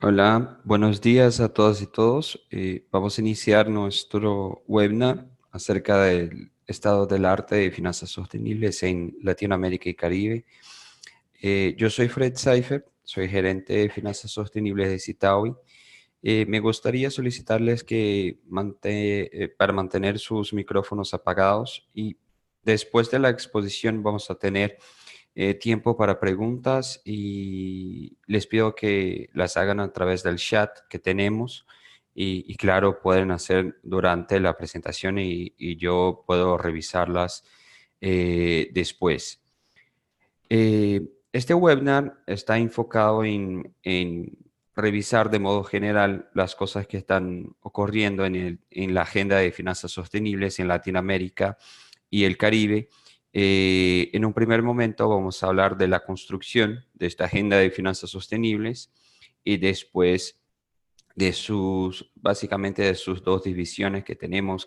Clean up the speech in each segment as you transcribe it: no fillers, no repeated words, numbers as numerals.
Hola, buenos días a todas y todos. Vamos a iniciar nuestro webinar acerca del estado del arte de finanzas sostenibles en Latinoamérica y Caribe. Yo soy Fred Seifert, soy gerente de finanzas sostenibles de Citaui. Me gustaría solicitarles que para mantener sus micrófonos apagados y después de la exposición vamos a tener tiempo para preguntas y les pido que las hagan a través del chat que tenemos y claro, pueden hacer durante la presentación y yo puedo revisarlas después. Este webinar está enfocado en revisar de modo general las cosas que están ocurriendo en la agenda de finanzas sostenibles en Latinoamérica y el Caribe. En un primer momento vamos a hablar de la construcción de esta agenda de finanzas sostenibles y después básicamente de sus dos divisiones que tenemos,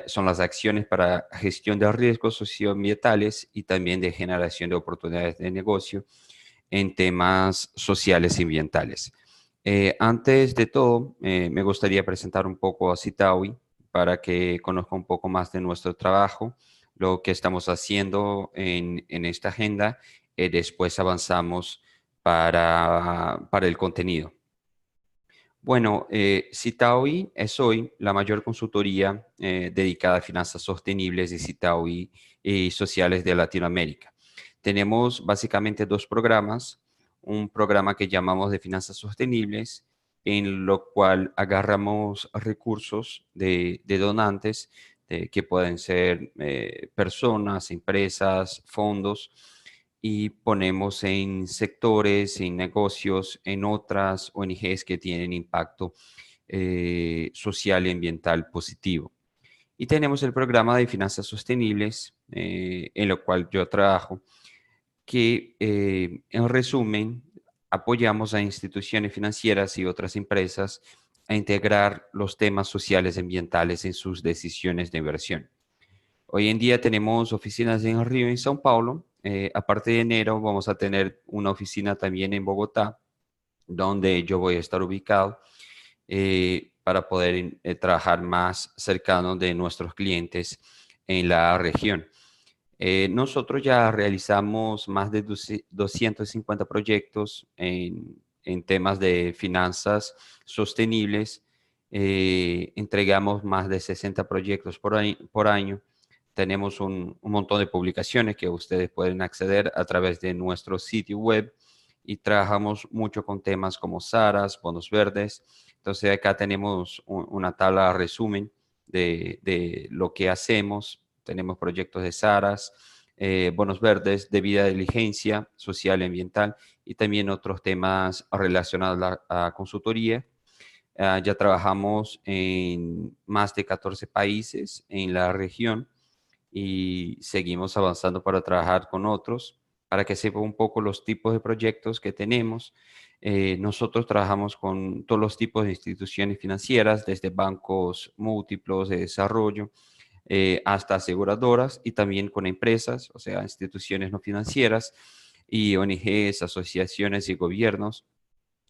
son las acciones para gestión de riesgos socioambientales y también de generación de oportunidades de negocio en temas sociales y ambientales. Antes de todo, me gustaría presentar un poco a Citaui para que conozca un poco más de nuestro trabajo, lo que estamos haciendo en esta agenda. Después avanzamos para el contenido. Bueno, Citaui es hoy la mayor consultoría dedicada a finanzas sostenibles de Citaui y sociales de Latinoamérica. Tenemos básicamente dos programas, un programa que llamamos de finanzas sostenibles, en lo cual agarramos recursos de donantes, que pueden ser personas, empresas, fondos, y ponemos en sectores, en negocios, en otras ONGs que tienen impacto social y ambiental positivo. Y tenemos el programa de finanzas sostenibles, en lo cual yo trabajo, que en resumen apoyamos a instituciones financieras y otras empresas a integrar los temas sociales y ambientales en sus decisiones de inversión. Hoy en día tenemos oficinas en Río y en São Paulo. A partir de enero vamos a tener una oficina también en Bogotá, donde yo voy a estar ubicado para poder trabajar más cercano de nuestros clientes en la región. Nosotros ya realizamos más de 250 proyectos en temas de finanzas sostenibles. Entregamos más de 60 proyectos por año. Tenemos un montón de publicaciones que ustedes pueden acceder a través de nuestro sitio web y trabajamos mucho con temas como SARAs, bonos verdes. Entonces acá tenemos una tabla de resumen de lo que hacemos. Tenemos proyectos de SARAs, bonos verdes, debida diligencia social y ambiental y también otros temas relacionados a consultoría. Ya trabajamos en más de 14 países en la región y seguimos avanzando para trabajar con otros, para que sepa un poco los tipos de proyectos que tenemos. Nosotros trabajamos con todos los tipos de instituciones financieras, desde bancos múltiplos de desarrollo hasta aseguradoras y también con empresas, o sea, instituciones no financieras y ONGs, asociaciones y gobiernos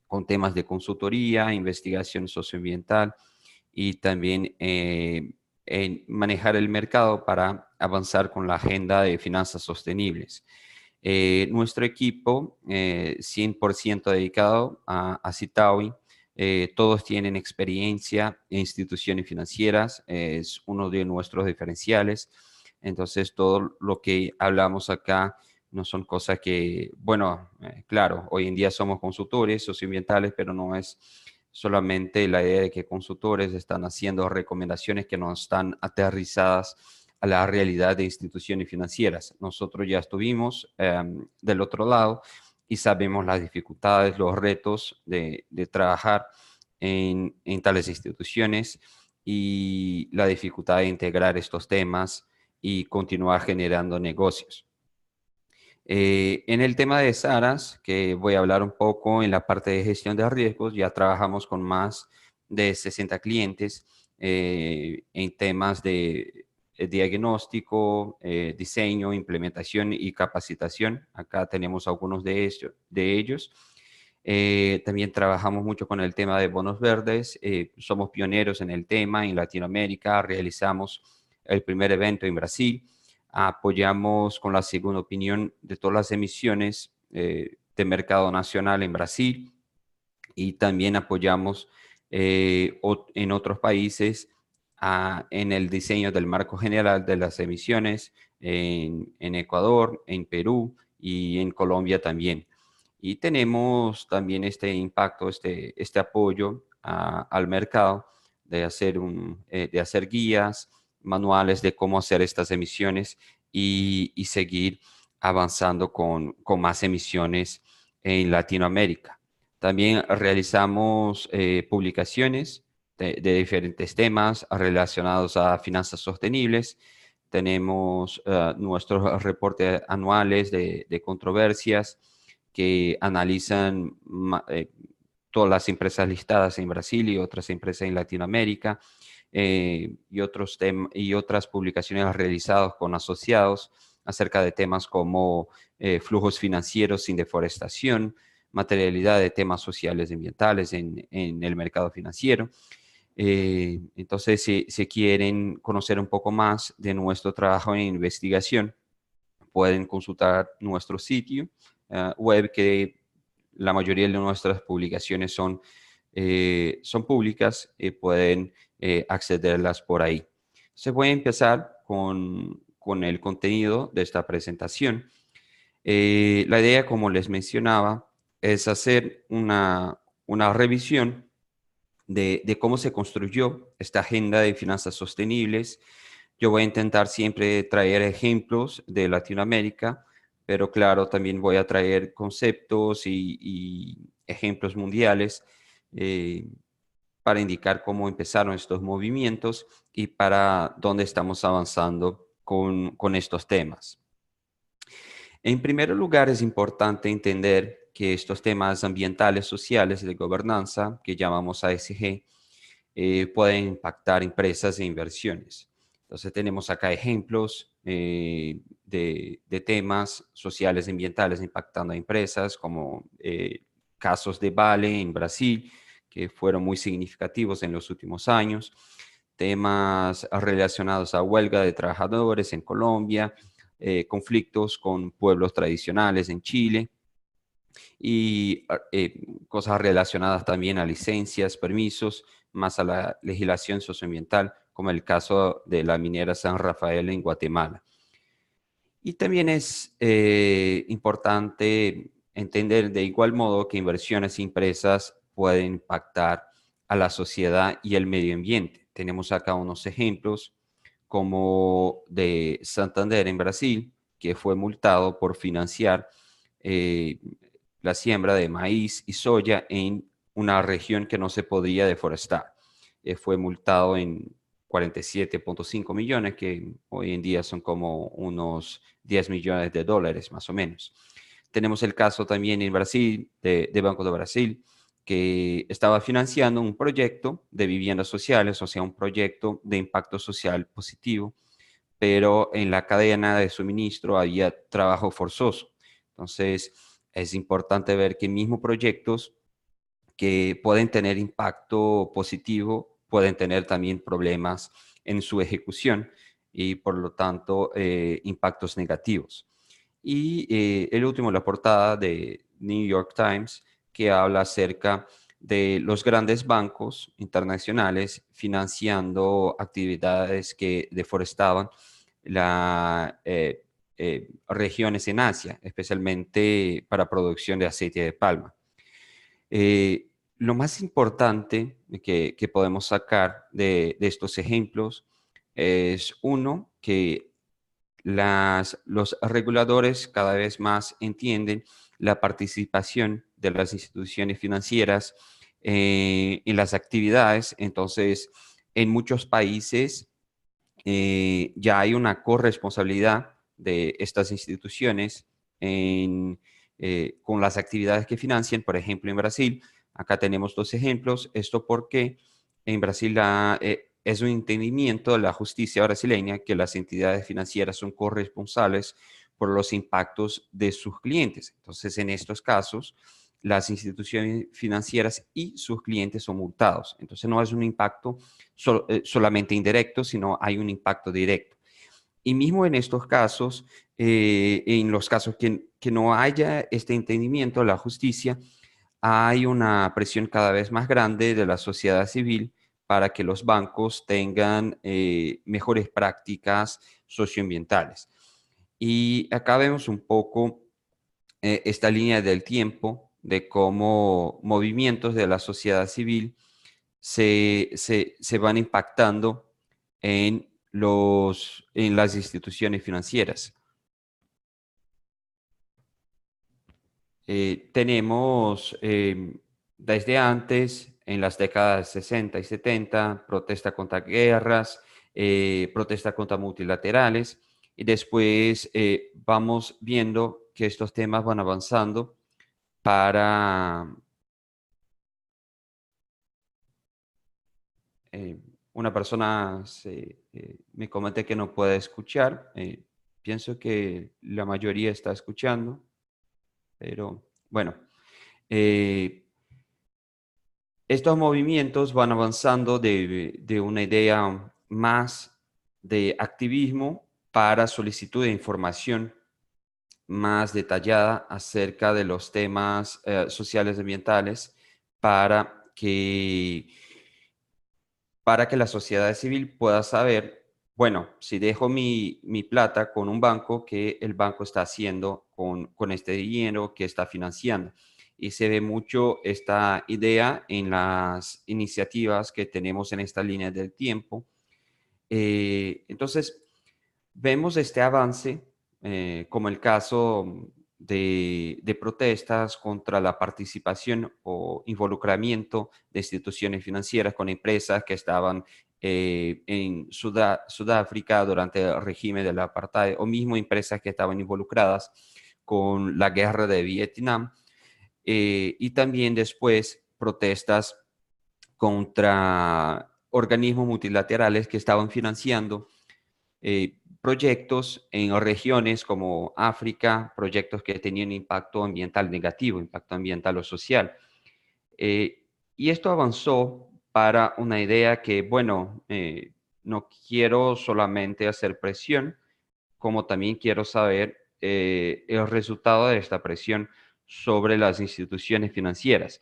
con temas de consultoría, investigación socioambiental y también en manejar el mercado para avanzar con la agenda de finanzas sostenibles. Nuestro equipo, 100% dedicado a Citaui, todos tienen experiencia en instituciones financieras, es uno de nuestros diferenciales. Entonces, todo lo que hablamos acá no son cosas que, bueno, claro, hoy en día somos consultores socioambientales, pero no es solamente la idea de que consultores están haciendo recomendaciones que no están aterrizadas a la realidad de instituciones financieras. Nosotros ya estuvimos del otro lado y sabemos las dificultades, los retos de trabajar en tales instituciones y la dificultad de integrar estos temas y continuar generando negocios. En el tema de SARAS, que voy a hablar un poco en la parte de gestión de riesgos, ya trabajamos con más de 60 clientes en temas de diagnóstico, diseño, implementación y capacitación. Acá tenemos algunos de ellos. También trabajamos mucho con el tema de bonos verdes. Somos pioneros en el tema en Latinoamérica. Realizamos el primer evento en Brasil. Apoyamos con la segunda opinión de todas las emisiones de mercado nacional en Brasil, y también apoyamos en otros países en el diseño del marco general de las emisiones en Ecuador, en Perú y en Colombia también. Y tenemos también este impacto, este apoyo al mercado de hacer guías, manuales de cómo hacer estas emisiones y seguir avanzando con más emisiones en Latinoamérica. También realizamos publicaciones de diferentes temas relacionados a finanzas sostenibles. Tenemos nuestros reportes anuales de controversias que analizan todas las empresas listadas en Brasil y otras empresas en Latinoamérica, y otras publicaciones realizadas con asociados acerca de temas como flujos financieros sin deforestación, materialidad de temas sociales y ambientales en el mercado financiero. Entonces, si quieren conocer un poco más de nuestro trabajo en investigación, pueden consultar nuestro sitio web, que la mayoría de nuestras publicaciones son públicas y pueden accederlas por ahí. Se puede empezar con el contenido de esta presentación. La idea, como les mencionaba, es hacer una revisión de cómo se construyó esta agenda de finanzas sostenibles. Yo voy a intentar siempre traer ejemplos de Latinoamérica, pero claro, también voy a traer conceptos y ejemplos mundiales eh, para indicar cómo empezaron estos movimientos y para dónde estamos avanzando con estos temas. En primer lugar, es importante entender que estos temas ambientales, sociales y de gobernanza, que llamamos ASG, pueden impactar empresas e inversiones. Entonces tenemos acá ejemplos de temas sociales y ambientales impactando a empresas, como casos de Vale en Brasil, que fueron muy significativos en los últimos años, temas relacionados a huelga de trabajadores en Colombia, conflictos con pueblos tradicionales en Chile, y cosas relacionadas también a licencias, permisos, más a la legislación socioambiental, como el caso de la minera San Rafael en Guatemala. Y también es importante entender de igual modo que inversiones impresas pueden impactar a la sociedad y el medio ambiente. Tenemos acá unos ejemplos como de Santander en Brasil, que fue multado por financiar eh, la siembra de maíz y soya en una región que no se podía deforestar. Fue multado en 47.5 millones, que hoy en día son como unos 10 millones de dólares más o menos. Tenemos el caso también en Brasil, de Banco de Brasil, que estaba financiando un proyecto de viviendas sociales, o sea, un proyecto de impacto social positivo, pero en la cadena de suministro había trabajo forzoso. Entonces, es importante ver que mismos proyectos que pueden tener impacto positivo pueden tener también problemas en su ejecución y, por lo tanto, impactos negativos. Y el último, la portada de New York Times, que habla acerca de los grandes bancos internacionales financiando actividades que deforestaban regiones en Asia, especialmente para producción de aceite de palma. Lo más importante que podemos sacar de estos ejemplos es, uno, que los reguladores cada vez más entienden la participación de las instituciones financieras en las actividades. Entonces, en muchos países ya hay una corresponsabilidad de estas instituciones con las actividades que financian. Por ejemplo, en Brasil, acá tenemos dos ejemplos. Esto porque en Brasil es un entendimiento de la justicia brasileña que las entidades financieras son corresponsables por los impactos de sus clientes. Entonces, en estos casos, las instituciones financieras y sus clientes son multados. Entonces no es un impacto solamente indirecto, sino hay un impacto directo. Y mismo en estos casos, en los casos que no haya este entendimiento de la justicia, hay una presión cada vez más grande de la sociedad civil para que los bancos tengan mejores prácticas socioambientales. Y acá vemos un poco esta línea del tiempo de cómo movimientos de la sociedad civil se van impactando en, en las instituciones financieras. Tenemos desde antes, en las décadas 60 y 70, protesta contra guerras, protesta contra multilaterales, y después vamos viendo que estos temas van avanzando para eh, una persona me comenté que no puede escuchar. Pienso que la mayoría está escuchando, pero bueno. Eh, Estos movimientos van avanzando de una idea más de activismo para solicitud de información más detallada acerca de los temas sociales y ambientales para que, para que la sociedad civil pueda saber, bueno, si dejo mi plata con un banco, ¿qué el banco está haciendo con este dinero que está financiando? Y se ve mucho esta idea en las iniciativas que tenemos en esta línea del tiempo. Entonces, vemos este avance, como el caso de protestas contra la participación o involucramiento de instituciones financieras con empresas que estaban en Sudáfrica durante el régimen del apartheid, o mismo empresas que estaban involucradas con la guerra de Vietnam, y también después protestas contra organismos multilaterales que estaban financiando proyectos en regiones como África, proyectos que tenían impacto ambiental negativo, impacto ambiental o social. Y esto avanzó para una idea que, bueno, no quiero solamente hacer presión, como también quiero saber el resultado de esta presión sobre las instituciones financieras.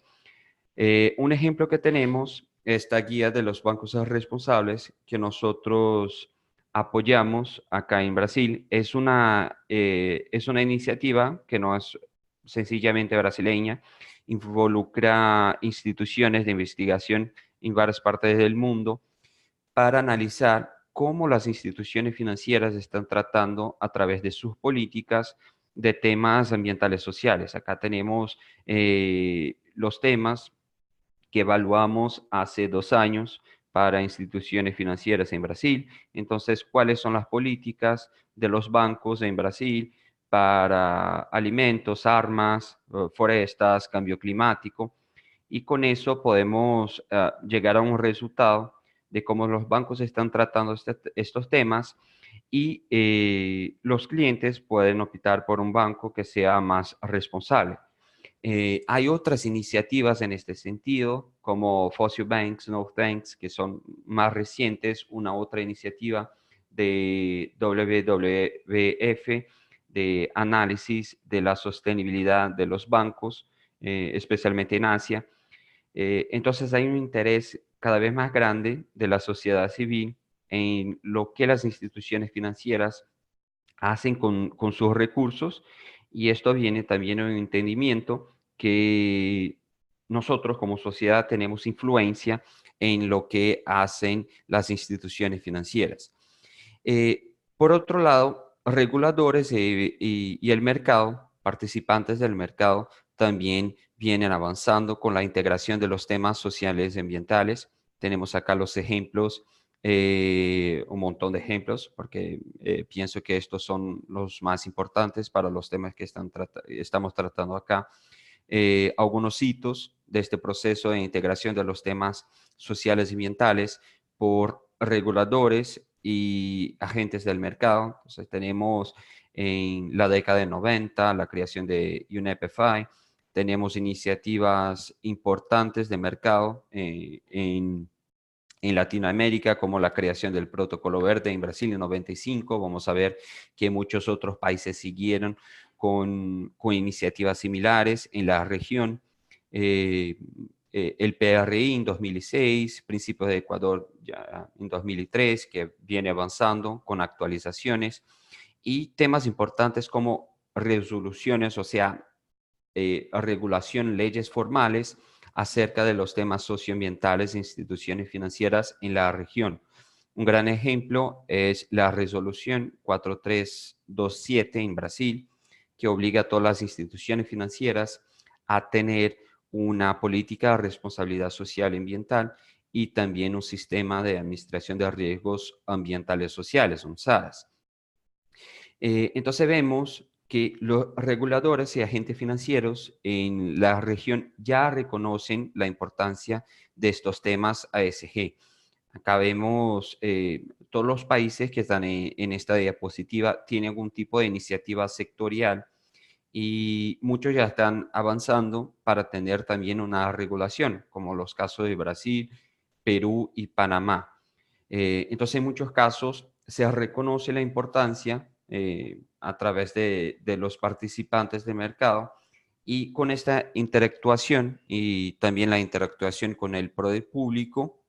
Un ejemplo que tenemos, esta guía de los bancos responsables que nosotros apoyamos acá en Brasil, es una iniciativa que no es sencillamente brasileña, involucra instituciones de investigación en varias partes del mundo para analizar cómo las instituciones financieras están tratando a través de sus políticas de temas ambientales sociales. Acá tenemos los temas que evaluamos hace 2 años para instituciones financieras en Brasil. Entonces, ¿cuáles son las políticas de los bancos en Brasil para alimentos, armas, forestas, cambio climático? Y con eso podemos llegar a un resultado de cómo los bancos están tratando estos temas, y los clientes pueden optar por un banco que sea más responsable. Hay otras iniciativas en este sentido, como Fossil Banks, No Thanks, que son más recientes, una otra iniciativa de WWF de análisis de la sostenibilidad de los bancos, especialmente en Asia. Entonces hay un interés cada vez más grande de la sociedad civil en lo que las instituciones financieras hacen con sus recursos, y esto viene también en un entendimiento que nosotros como sociedad tenemos influencia en lo que hacen las instituciones financieras. Por otro lado, reguladores y el mercado, participantes del mercado, también vienen avanzando con la integración de los temas sociales y ambientales. Tenemos acá los ejemplos, un montón de ejemplos, porque pienso que estos son los más importantes para los temas que estamos tratando acá. Algunos hitos de este proceso de integración de los temas sociales y ambientales por reguladores y agentes del mercado. Entonces tenemos en la década de 90 la creación de UNEP-FI, tenemos iniciativas importantes de mercado en Latinoamérica, como la creación del Protocolo Verde en Brasil en 95. Vamos a ver que muchos otros países siguieron con iniciativas similares en la región. El PRI en 2006, Principios de Ecuador ya en 2003, que viene avanzando con actualizaciones, y temas importantes como resoluciones, o sea, regulación, leyes formales acerca de los temas socioambientales e instituciones financieras en la región. Un gran ejemplo es la resolución 4327 en Brasil, que obliga a todas las instituciones financieras a tener una política de responsabilidad social y ambiental y también un sistema de administración de riesgos ambientales sociales, un SARAS. Entonces vemos que los reguladores y agentes financieros en la región ya reconocen la importancia de estos temas ASG. Acá vemos todos los países que están en esta diapositiva tienen algún tipo de iniciativa sectorial y muchos ya están avanzando para tener también una regulación, como los casos de Brasil, Perú y Panamá. Entonces, en muchos casos se reconoce la importancia a través de los participantes del mercado y con esta interactuación y también la interactuación con el poder público,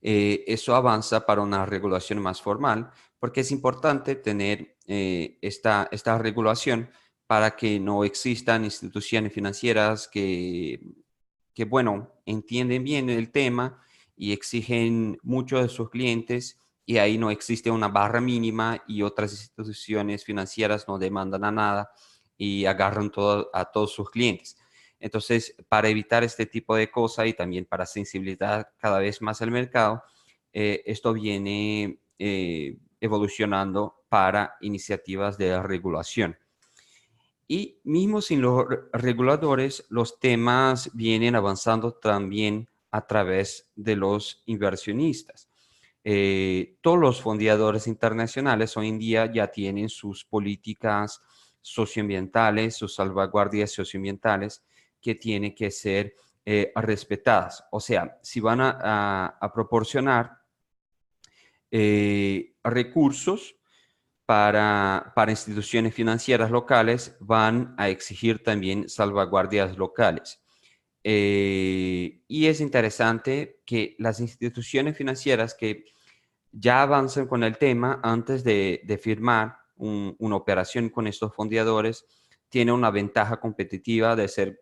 eso avanza para una regulación más formal, porque es importante tener esta regulación para que no existan instituciones financieras que, bueno, entienden bien el tema y exigen mucho de sus clientes y ahí no existe una barra mínima y otras instituciones financieras no demandan a nada y agarran a todos sus clientes. Entonces, para evitar este tipo de cosas y también para sensibilizar cada vez más al mercado, esto viene evolucionando para iniciativas de regulación. Y mismo sin los reguladores, los temas vienen avanzando también a través de los inversionistas. Todos los fondeadores internacionales hoy en día ya tienen sus políticas socioambientales, sus salvaguardias socioambientales que tienen que ser respetadas. O sea, si van a proporcionar recursos para instituciones financieras locales, van a exigir también salvaguardias locales. Y es interesante que las instituciones financieras que ya avanzan con el tema antes de firmar una operación con estos fondeadores, tienen una ventaja competitiva de ser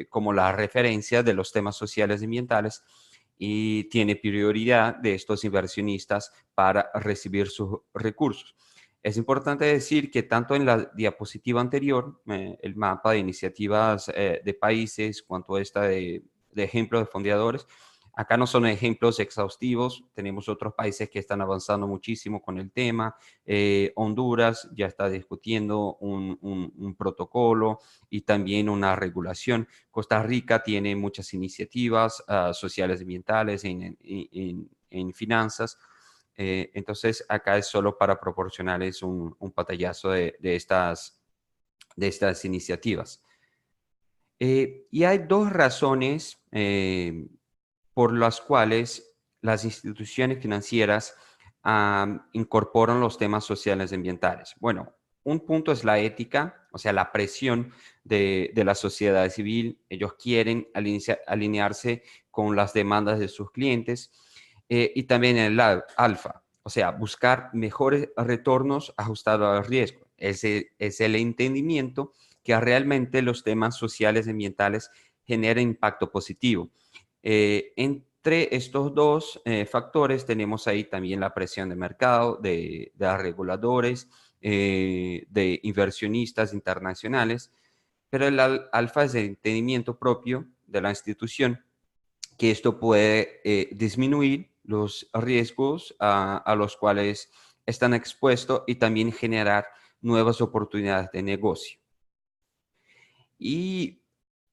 como la referencia de los temas sociales y ambientales y tiene prioridad de estos inversionistas para recibir sus recursos. Es importante decir que tanto en la diapositiva anterior, el mapa de iniciativas de países, cuanto esta de ejemplos de fondeadores, acá no son ejemplos exhaustivos, tenemos otros países que están avanzando muchísimo con el tema. Honduras ya está discutiendo un protocolo y también una regulación. Costa Rica tiene muchas iniciativas sociales y ambientales en finanzas. Entonces, acá es solo para proporcionarles un pantallazo de estas iniciativas. Y hay dos razones por las cuales las instituciones financieras incorporan los temas sociales y ambientales. Bueno, un punto es la ética, o sea, la presión de la sociedad civil. Ellos quieren alinearse con las demandas de sus clientes y también el alfa, o sea, buscar mejores retornos ajustados al riesgo. Ese es el entendimiento que realmente los temas sociales y ambientales generan impacto positivo. Entre estos dos factores tenemos ahí también la presión de mercado, de reguladores, de inversionistas internacionales, pero el alfa es el entendimiento propio de la institución, que esto puede disminuir los riesgos a los cuales están expuestos y también generar nuevas oportunidades de negocio. Y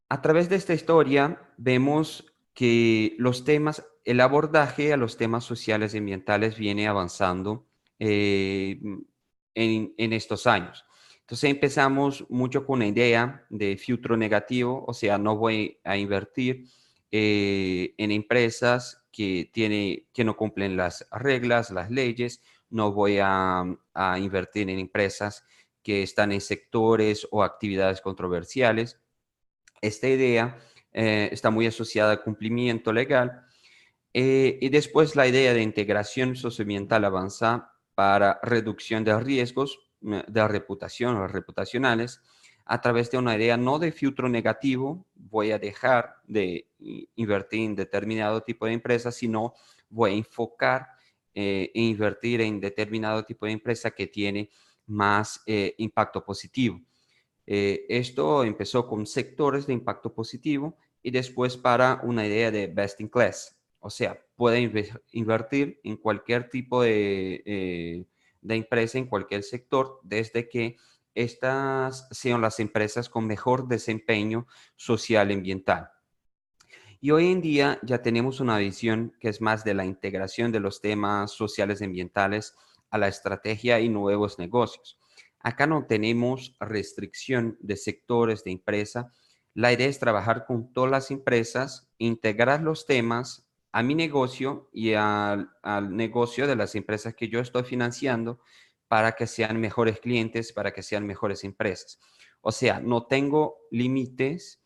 a través de esta historia vemos que el abordaje a los temas sociales y ambientales viene avanzando en estos años. Entonces empezamos mucho con una idea de filtro negativo, o sea, no voy a invertir en empresas que no cumplen las reglas, las leyes, no voy a invertir en empresas que están en sectores o actividades controversiales. Esta idea está muy asociada al cumplimiento legal. Y después la idea de integración socioambiental avanzada para reducción de riesgos de reputación o reputacionales a través de una idea no de filtro negativo, voy a dejar de invertir en determinado tipo de empresa, sino voy a enfocar e invertir en determinado tipo de empresa que tiene más impacto positivo. Esto empezó con sectores de impacto positivo y después para una idea de best in class. O sea, puede invertir en cualquier tipo de empresa, en cualquier sector, desde que estas sean las empresas con mejor desempeño social y ambiental. Y hoy en día ya tenemos una visión que es más de la integración de los temas sociales y ambientales a la estrategia y nuevos negocios. Acá no tenemos restricción de sectores de empresa. La idea es trabajar con todas las empresas, integrar los temas a mi negocio y al negocio de las empresas que yo estoy financiando para que sean mejores clientes, para que sean mejores empresas. O sea, no tengo límites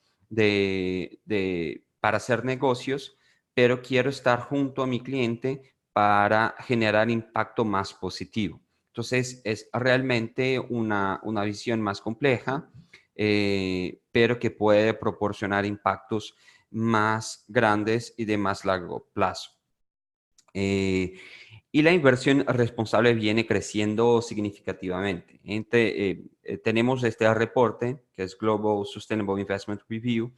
para hacer negocios, pero quiero estar junto a mi cliente para generar impacto más positivo. Entonces, es realmente una visión más compleja, pero que puede proporcionar impactos más grandes y de más largo plazo. Y la inversión responsable viene creciendo significativamente. Tenemos este reporte, que es Global Sustainable Investment Review,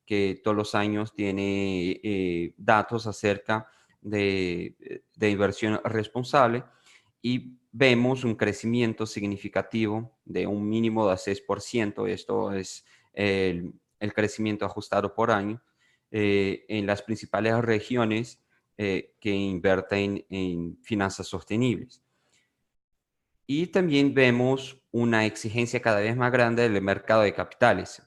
que todos los años tiene datos acerca de inversión responsable y vemos un crecimiento significativo de un mínimo de 6%. Esto es el crecimiento ajustado por año en las principales regiones que invierten en finanzas sostenibles. Y también vemos una exigencia cada vez más grande del mercado de capitales.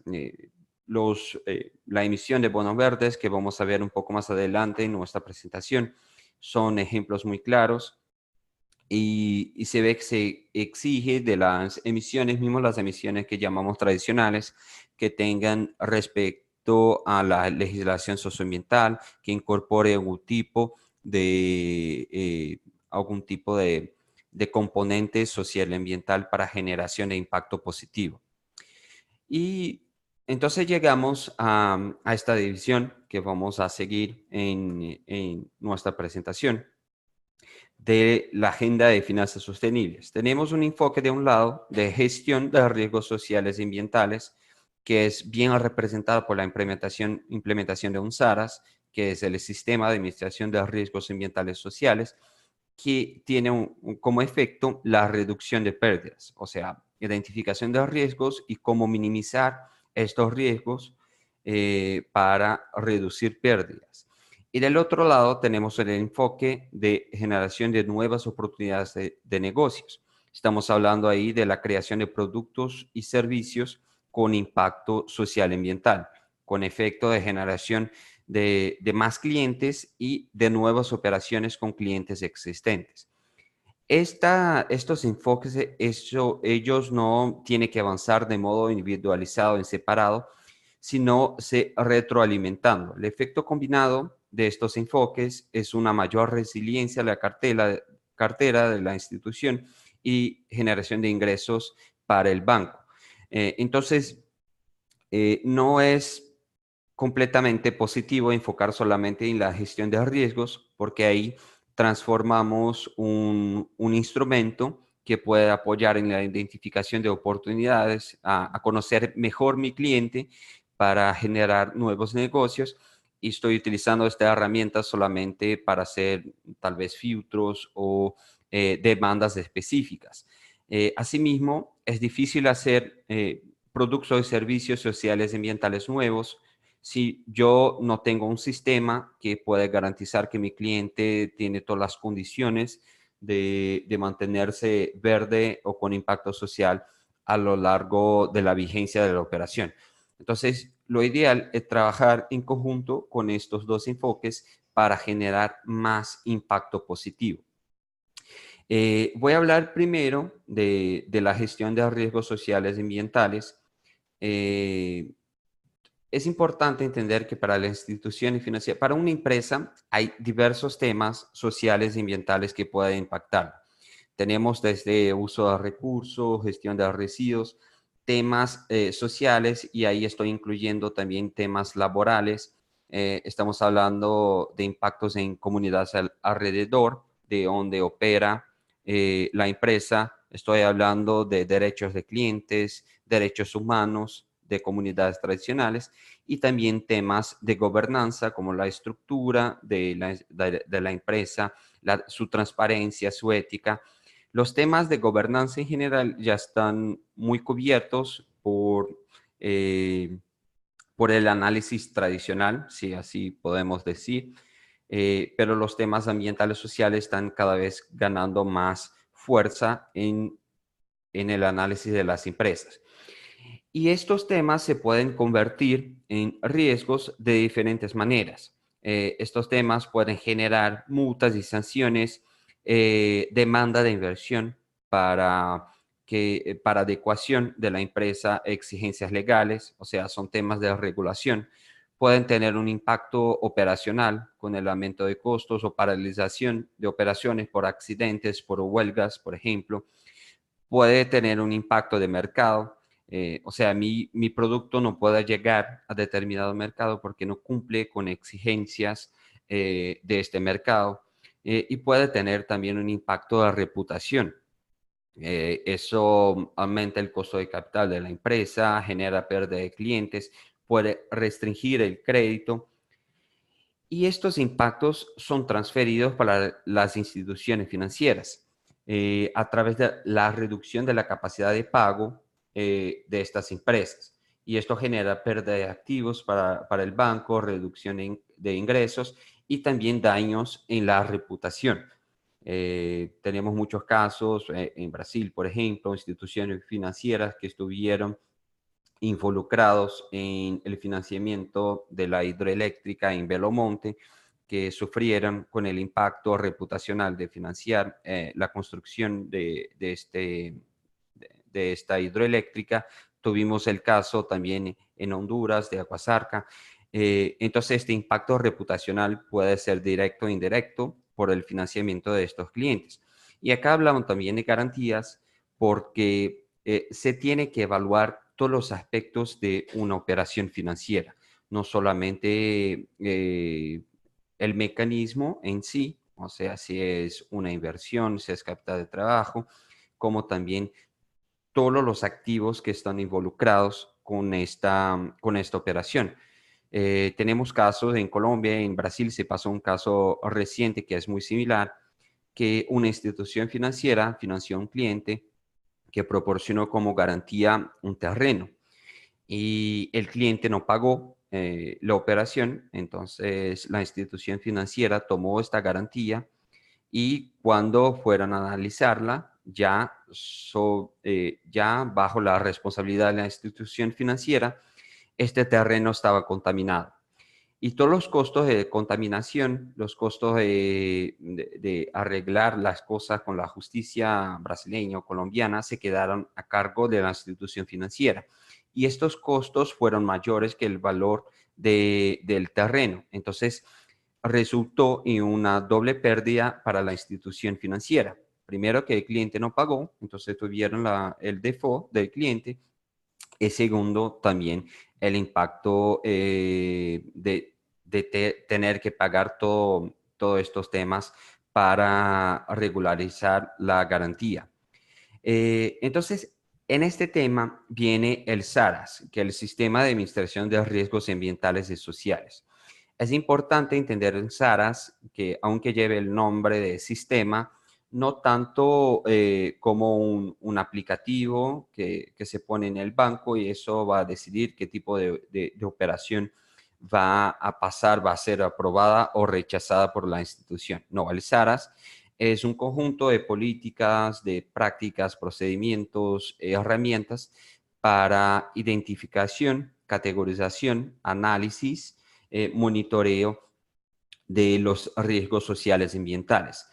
La emisión de bonos verdes, que vamos a ver un poco más adelante en nuestra presentación, son ejemplos muy claros y se ve que se exige de las emisiones, mismo las emisiones que llamamos tradicionales, que tengan respecto a la legislación socioambiental, que incorpore algún tipo de componente social y ambiental para generación de impacto positivo. Y entonces llegamos a esta división que vamos a seguir en nuestra presentación de la agenda de finanzas sostenibles. Tenemos un enfoque de un lado de gestión de riesgos sociales y ambientales, que es bien representado por la implementación de UNSARAS, que es el Sistema de Administración de Riesgos Ambientales Sociales, que tiene como efecto la reducción de pérdidas, o sea, identificación de riesgos y cómo minimizar estos riesgos para reducir pérdidas. Y del otro lado tenemos el enfoque de generación de nuevas oportunidades de negocios. Estamos hablando ahí de la creación de productos y servicios con impacto social y ambiental, con efecto de generación de más clientes y de nuevas operaciones con clientes existentes. Estos enfoques, ellos no tienen que avanzar de modo individualizado, en separado, sino se retroalimentando. El efecto combinado de estos enfoques es una mayor resiliencia a la cartera de la institución y generación de ingresos para el banco. Entonces, no es completamente positivo enfocar solamente en la gestión de riesgos, porque ahí transformamos un instrumento que puede apoyar en la identificación de oportunidades, a conocer mejor mi cliente para generar nuevos negocios. Y estoy utilizando esta herramienta solamente para hacer tal vez filtros o demandas específicas. Asimismo, es difícil hacer productos y servicios sociales y ambientales nuevos si yo no tengo un sistema que pueda garantizar que mi cliente tiene todas las condiciones de mantenerse verde o con impacto social a lo largo de la vigencia de la operación. Entonces, lo ideal es trabajar en conjunto con estos dos enfoques para generar más impacto positivo. Voy a hablar primero de la gestión de riesgos sociales y ambientales. Eh, es importante entender que para la institución financiera, para una empresa, hay diversos temas sociales y ambientales que pueden impactar. Tenemos desde uso de recursos, gestión de residuos, temas sociales, y ahí estoy incluyendo también temas laborales. Estamos hablando de impactos en comunidades alrededor de donde opera la empresa. Estoy hablando de derechos de clientes, derechos humanos de comunidades tradicionales, y también temas de gobernanza como la estructura de la empresa, su transparencia, su ética. Los temas de gobernanza en general ya están muy cubiertos por el análisis tradicional, si así podemos decir, pero los temas ambientales sociales están cada vez ganando más fuerza en el análisis de las empresas. Y estos temas se pueden convertir en riesgos de diferentes maneras. Estos temas pueden generar multas y sanciones, demanda de inversión para adecuación de la empresa a exigencias legales, o sea, son temas de regulación. Pueden tener un impacto operacional con el aumento de costos o paralización de operaciones por accidentes, por huelgas, por ejemplo. Puede tener un impacto de mercado. O sea, mi producto no puede llegar a determinado mercado porque no cumple con exigencias de este mercado. Y puede tener también un impacto de reputación. Eso aumenta el costo de capital de la empresa, genera pérdida de clientes, puede restringir el crédito. Y estos impactos son transferidos para las instituciones financieras a través de la reducción de la capacidad de pago de estas empresas. Y esto genera pérdida de activos para el banco, reducción de ingresos y también daños en la reputación. Tenemos muchos casos en Brasil, por ejemplo, instituciones financieras que estuvieron involucrados en el financiamiento de la hidroeléctrica en Belo Monte, que sufrieron con el impacto reputacional de financiar la construcción de esta hidroeléctrica. Tuvimos el caso también en Honduras de Aguasarca. Entonces, este impacto reputacional puede ser directo o indirecto por el financiamiento de estos clientes. Y acá hablamos también de garantías porque se tiene que evaluar todos los aspectos de una operación financiera, no solamente el mecanismo en sí, o sea, si es una inversión, si es capital de trabajo, como también todos los activos que están involucrados con esta operación. Tenemos casos en Colombia, en Brasil se pasó un caso reciente que es muy similar, que una institución financiera financió a un cliente que proporcionó como garantía un terreno y el cliente no pagó la operación. Entonces la institución financiera tomó esta garantía y cuando fueron a analizarla, ya bajo la responsabilidad de la institución financiera, este terreno estaba contaminado. Y todos los costos de contaminación, los costos de arreglar las cosas con la justicia brasileña o colombiana se quedaron a cargo de la institución financiera. Y estos costos fueron mayores que el valor del terreno. Entonces, resultó en una doble pérdida para la institución financiera. Primero, que el cliente no pagó, entonces tuvieron el default del cliente. Y segundo, también el impacto de tener que pagar todos estos temas para regularizar la garantía. Entonces, en este tema viene el SARAS, que es el Sistema de Administración de Riesgos Ambientales y Sociales. Es importante entender en SARAS que, aunque lleve el nombre de sistema, no tanto como un aplicativo que se pone en el banco y eso va a decidir qué tipo de operación va a pasar, va a ser aprobada o rechazada por la institución. No, el SARAS es un conjunto de políticas, de prácticas, procedimientos, herramientas para identificación, categorización, análisis, monitoreo de los riesgos sociales y ambientales.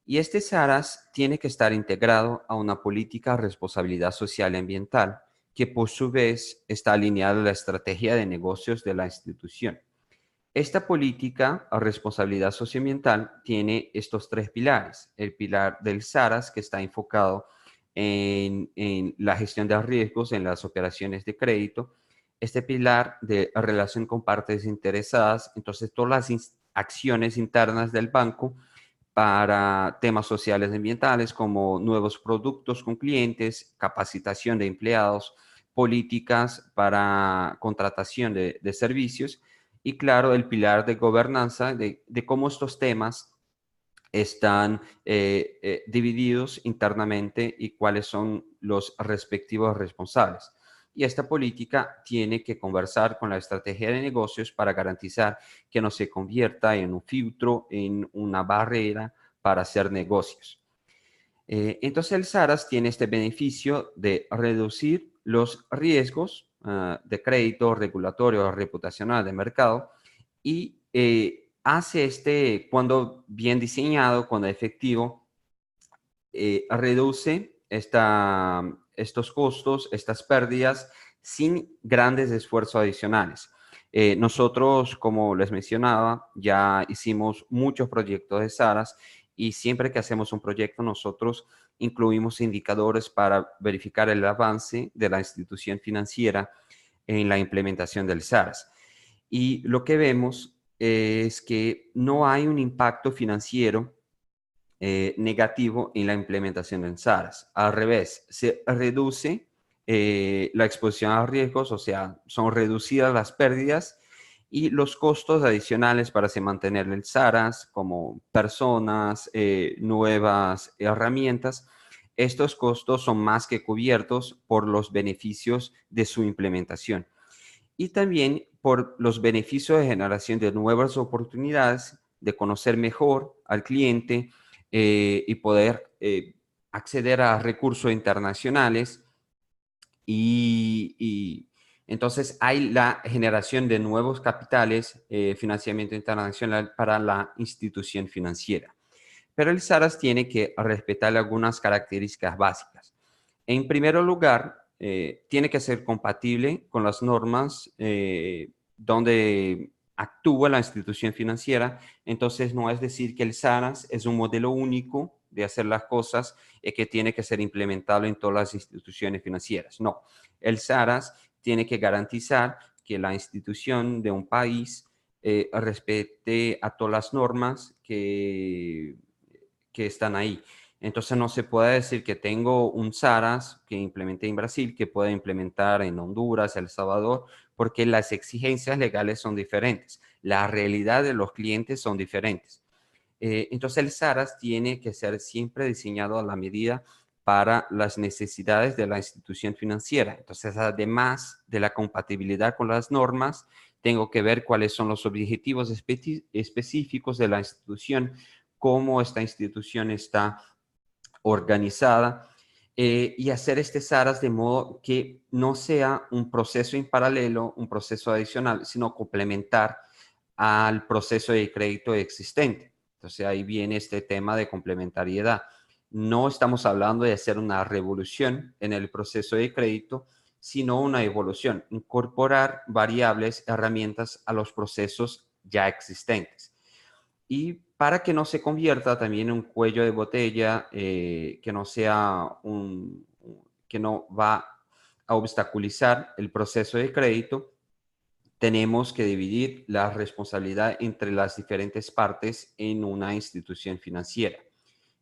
Y este SARAS tiene que estar integrado a una política de responsabilidad social y ambiental que por su vez está alineada a la estrategia de negocios de la institución. Esta política a responsabilidad socioambiental tiene estos tres pilares. El pilar del SARAS, que está enfocado en la gestión de riesgos en las operaciones de crédito. Este pilar de relación con partes interesadas, entonces todas las acciones internas del banco para temas sociales y ambientales como nuevos productos con clientes, capacitación de empleados, políticas para contratación de servicios y claro, el pilar de gobernanza de cómo estos temas están divididos internamente y cuáles son los respectivos responsables. Y esta política tiene que conversar con la estrategia de negocios para garantizar que no se convierta en un filtro, en una barrera para hacer negocios. Entonces el SARAS tiene este beneficio de reducir los riesgos de crédito regulatorio o reputacional de mercado y hace cuando bien diseñado, cuando efectivo, reduce estos costos, estas pérdidas sin grandes esfuerzos adicionales. Nosotros, como les mencionaba, ya hicimos muchos proyectos de SARAS y siempre que hacemos un proyecto nosotros incluimos indicadores para verificar el avance de la institución financiera en la implementación del SARAS. Y lo que vemos es que no hay un impacto financiero negativo en la implementación en SARS. Al revés, se reduce la exposición a riesgos, o sea, son reducidas las pérdidas y los costos adicionales para se mantener el SARAS, como personas, nuevas herramientas. Estos costos son más que cubiertos por los beneficios de su implementación y también por los beneficios de generación de nuevas oportunidades, de conocer mejor al cliente y poder acceder a recursos internacionales y entonces hay la generación de nuevos capitales, financiamiento internacional para la institución financiera. Pero el SARAS tiene que respetar algunas características básicas. En primer lugar, tiene que ser compatible con las normas donde actúa la institución financiera. Entonces, no es decir que el SARAS es un modelo único de hacer las cosas que tiene que ser implementado en todas las instituciones financieras. No, el SARAS tiene que garantizar que la institución de un país respete a todas las normas que están ahí. Entonces no se puede decir que tengo un SARAS que implementé en Brasil, que pueda implementar en Honduras, El Salvador, porque las exigencias legales son diferentes. La realidad de los clientes son diferentes. Entonces el SARAS tiene que ser siempre diseñado a la medida para las necesidades de la institución financiera. Entonces, además de la compatibilidad con las normas, tengo que ver cuáles son los objetivos específicos de la institución, cómo esta institución está organizada y hacer este SARAS de modo que no sea un proceso en paralelo, un proceso adicional, sino complementar al proceso de crédito existente. Entonces ahí viene este tema de complementariedad. No estamos hablando de hacer una revolución en el proceso de crédito, sino una evolución, incorporar variables, herramientas a los procesos ya existentes. Y para que no se convierta también en un cuello de botella, que no sea que no va a obstaculizar el proceso de crédito, tenemos que dividir la responsabilidad entre las diferentes partes en una institución financiera.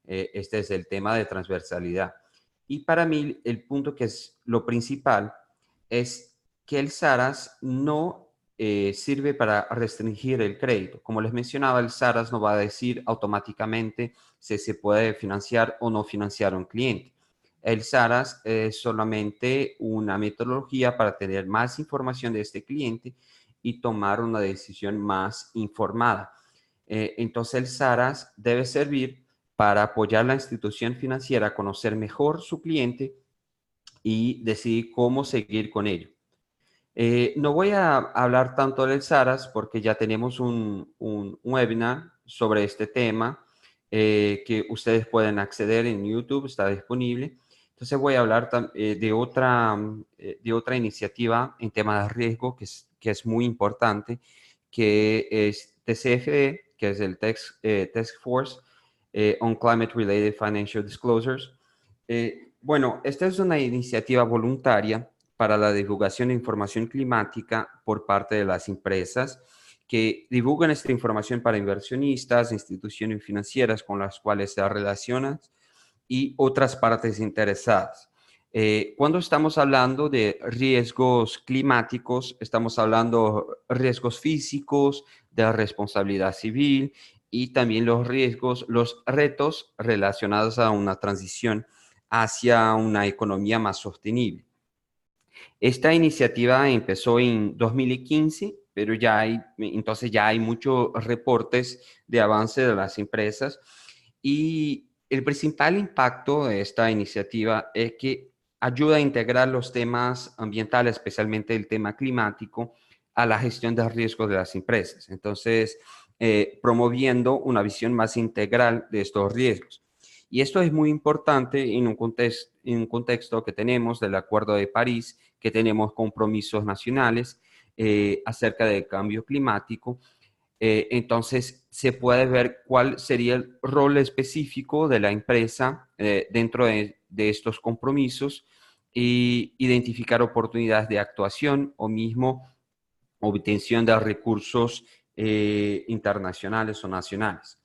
Este es el tema de transversalidad. Y para mí, el punto que es lo principal es que el SARAS no sirve para restringir el crédito. Como les mencionaba, el SARAS no va a decir automáticamente si se puede financiar o no financiar a un cliente. El SARAS es solamente una metodología para tener más información de este cliente y tomar una decisión más informada. Entonces el SARAS debe servir para apoyar a la institución financiera a conocer mejor su cliente y decidir cómo seguir con ello. No voy a hablar tanto del SARAS porque ya tenemos un webinar sobre este tema que ustedes pueden acceder en YouTube, está disponible. Entonces voy a hablar de otra iniciativa en tema de riesgo que es muy importante, que es TCFD, que es el Task Force on Climate Related Financial Disclosures. Bueno, esta es una iniciativa voluntaria para la divulgación de información climática por parte de las empresas que divulgan esta información para inversionistas, instituciones financieras con las cuales se relacionan y otras partes interesadas. Cuando estamos hablando de riesgos climáticos, estamos hablando de riesgos físicos, de responsabilidad civil y también los riesgos, los retos relacionados a una transición hacia una economía más sostenible. Esta iniciativa empezó en 2015, pero entonces ya hay muchos reportes de avance de las empresas y el principal impacto de esta iniciativa es que ayuda a integrar los temas ambientales, especialmente el tema climático, a la gestión de riesgos de las empresas. Entonces, promoviendo una visión más integral de estos riesgos. Y esto es muy importante en un contexto que tenemos del Acuerdo de París, que tenemos compromisos nacionales acerca del cambio climático. Entonces, se puede ver cuál sería el rol específico de la empresa dentro de estos compromisos e identificar oportunidades de actuación o mismo obtención de recursos internacionales o nacionales.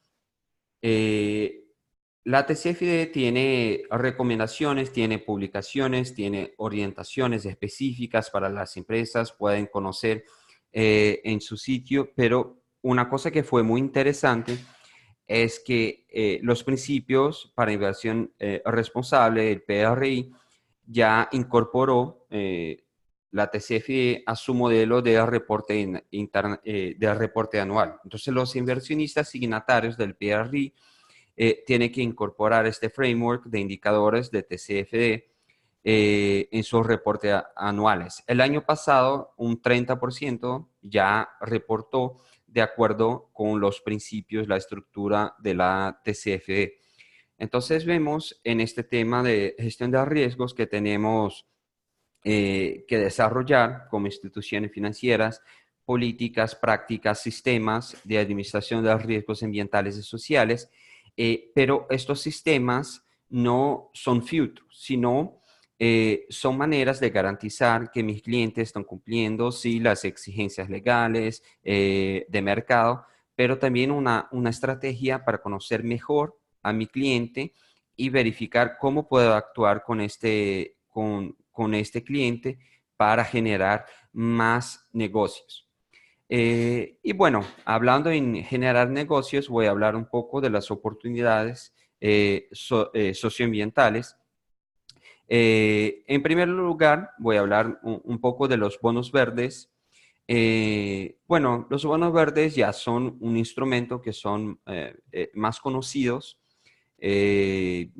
La TCFD tiene recomendaciones, tiene publicaciones, tiene orientaciones específicas para las empresas, pueden conocer en su sitio, pero una cosa que fue muy interesante es que los principios para inversión responsable, el PRI, ya incorporó la TCFD a su modelo de reporte anual. Entonces, los inversionistas signatarios del PRI tienen que incorporar este framework de indicadores de TCFD en sus reportes anuales. El año pasado, un 30% ya reportó de acuerdo con los principios, la estructura de la TCFD. Entonces vemos en este tema de gestión de riesgos que tenemos que desarrollar como instituciones financieras políticas, prácticas, sistemas de administración de riesgos ambientales y sociales, pero estos sistemas no son filtros, sino son maneras de garantizar que mis clientes están cumpliendo, sí, las exigencias legales de mercado, pero también una estrategia para conocer mejor a mi cliente y verificar cómo puedo actuar con este cliente para generar más negocios. Y bueno, hablando en generar negocios, voy a hablar un poco de las oportunidades socioambientales. En primer lugar, voy a hablar un poco de los bonos verdes. Bueno, los bonos verdes ya son un instrumento que son más conocidos.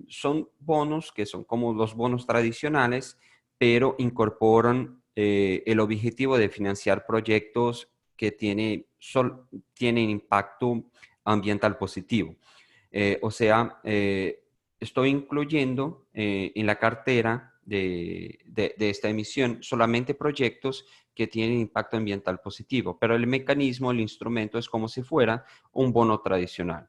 Son bonos que son como los bonos tradicionales, pero incorporan el objetivo de financiar proyectos que tienen impacto ambiental positivo. O sea, estoy incluyendo en la cartera de esta emisión solamente proyectos que tienen impacto ambiental positivo, pero el mecanismo, el instrumento es como si fuera un bono tradicional.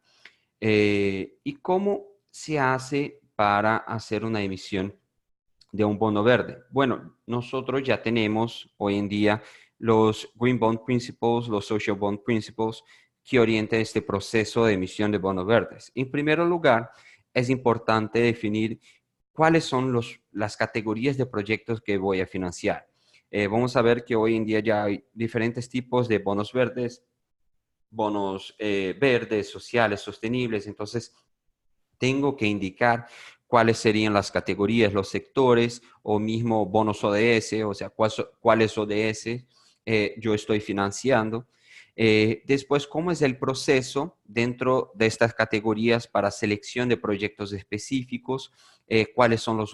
¿Y cómo se hace para hacer una emisión de un bono verde? Bueno, nosotros ya tenemos hoy en día los Green Bond Principles, los Social Bond Principles, que orientan este proceso de emisión de bonos verdes. En primer lugar, es importante definir cuáles son las categorías de proyectos que voy a financiar. Vamos a ver que hoy en día ya hay diferentes tipos de bonos verdes, verdes, sociales, sostenibles. Entonces, tengo que indicar cuáles serían las categorías, los sectores o mismo bonos ODS, o sea, cuáles ODS yo estoy financiando. Después, ¿cómo es el proceso dentro de estas categorías para selección de proyectos específicos? ¿Cuáles son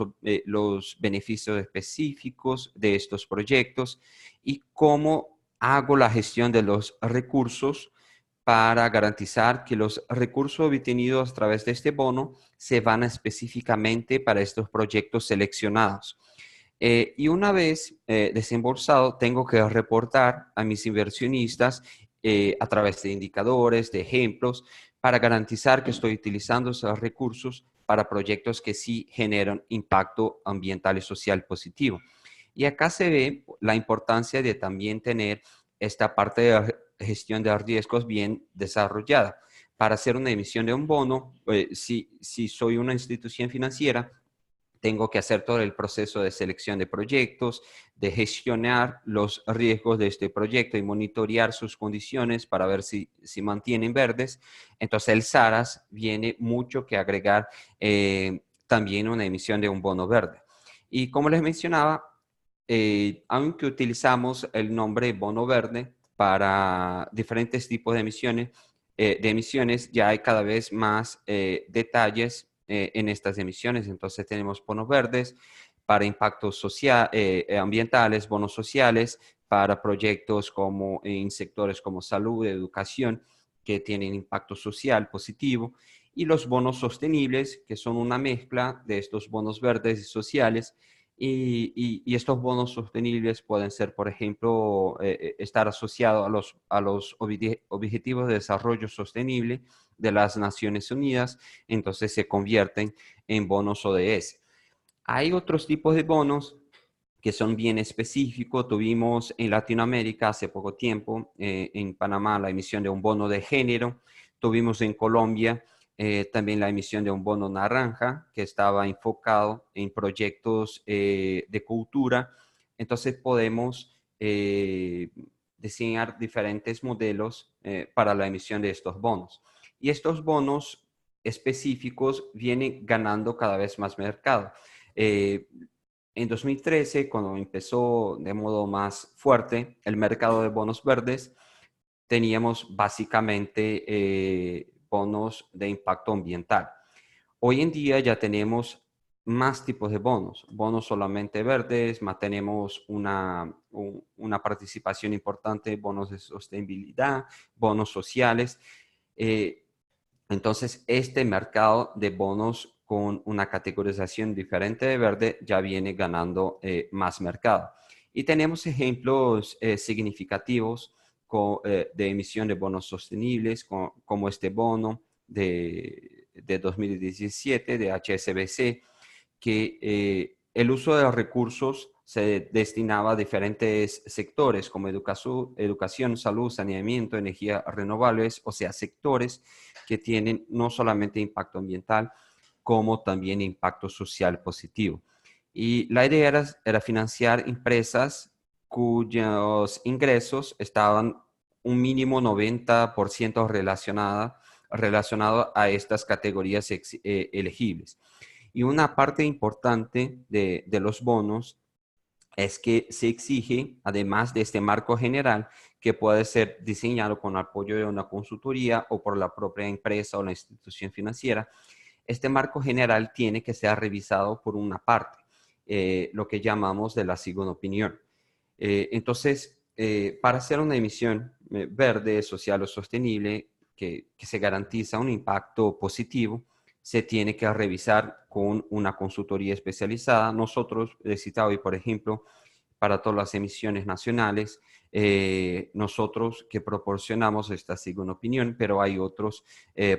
los beneficios específicos de estos proyectos? ¿Y cómo hago la gestión de los recursos para garantizar que los recursos obtenidos a través de este bono se van específicamente para estos proyectos seleccionados? Y una vez desembolsado, tengo que reportar a mis inversionistas a través de indicadores, de ejemplos, para garantizar que estoy utilizando esos recursos para proyectos que sí generan impacto ambiental y social positivo. Y acá se ve la importancia de también tener esta parte de gestión de riesgos bien desarrollada. Para hacer una emisión de un bono, si soy una institución financiera, tengo que hacer todo el proceso de selección de proyectos, de gestionar los riesgos de este proyecto y monitorear sus condiciones para ver si mantienen verdes. Entonces el SARAS viene mucho que agregar también una emisión de un bono verde. Y como les mencionaba, aunque utilizamos el nombre bono verde para diferentes tipos de emisiones, ya hay cada vez más detalles en estas emisiones. Entonces tenemos bonos verdes para impactos ambientales, bonos sociales para proyectos como en sectores como salud, educación, que tienen impacto social positivo, y los bonos sostenibles, que son una mezcla de estos bonos verdes y sociales. Y estos bonos sostenibles pueden ser, por ejemplo, estar asociados a los objetivos de desarrollo sostenible de las Naciones Unidas. Entonces se convierten en bonos ODS. Hay otros tipos de bonos que son bien específicos. Tuvimos en Latinoamérica hace poco tiempo, en Panamá, la emisión de un bono de género. Tuvimos en Colombia también la emisión de un bono naranja que estaba enfocado en proyectos de cultura. Entonces podemos diseñar diferentes modelos para la emisión de estos bonos. Y estos bonos específicos vienen ganando cada vez más mercado. Eh, en 2013, cuando empezó de modo más fuerte el mercado de bonos verdes, teníamos básicamente bonos de impacto ambiental. Hoy en día ya tenemos más tipos de bonos, bonos solamente verdes, más tenemos una participación importante, bonos de sostenibilidad, bonos sociales. Eh, entonces, este mercado de bonos con una categorización diferente de verde ya viene ganando más mercado. Y tenemos ejemplos significativos de emisión de bonos sostenibles, como este bono de 2017 de HSBC, que el uso de los recursos se destinaba a diferentes sectores como educación, salud, saneamiento, energías renovables, o sea, sectores que tienen no solamente impacto ambiental, como también impacto social positivo. Y la idea era financiar empresas cuyos ingresos estaban un mínimo 90% relacionado a estas categorías elegibles. Y una parte importante de los bonos es que se exige, además de este marco general, que puede ser diseñado con apoyo de una consultoría o por la propia empresa o la institución financiera. Este marco general tiene que ser revisado por una parte, lo que llamamos de la segunda opinión. Entonces, para hacer una emisión verde, social o sostenible, que se garantiza un impacto positivo, se tiene que revisar con una consultoría especializada. Nosotros, de Citavi, por ejemplo, para todas las emisiones nacionales, nosotros que proporcionamos esta segunda opinión, pero hay otros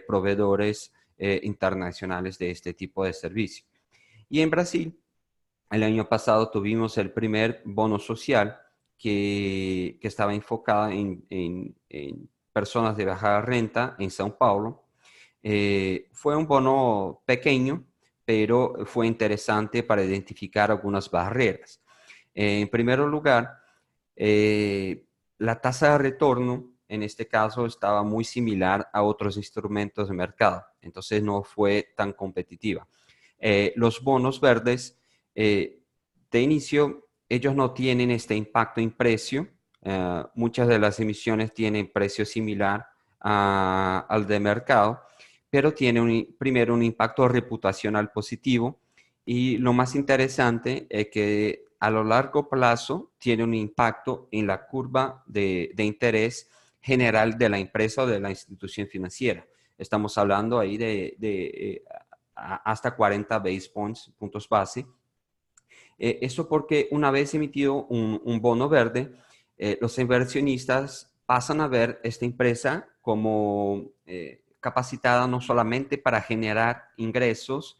proveedores internacionales de este tipo de servicio. Y en Brasil, el año pasado tuvimos el primer bono social que estaba enfocado en personas de baja renta en São Paulo. Fue un bono pequeño, pero fue interesante para identificar algunas barreras. En primer lugar, la tasa de retorno en este caso estaba muy similar a otros instrumentos de mercado, entonces no fue tan competitiva. Los bonos verdes, de inicio, ellos no tienen este impacto en precio Muchas de las emisiones tienen precio similar al de mercado, pero tiene primero un impacto reputacional positivo y lo más interesante es que a lo largo plazo tiene un impacto en la curva de interés general de la empresa o de la institución financiera. Estamos hablando ahí de hasta 40 base points, puntos base. Eso porque una vez emitido un bono verde, los inversionistas pasan a ver esta empresa como capacitada no solamente para generar ingresos,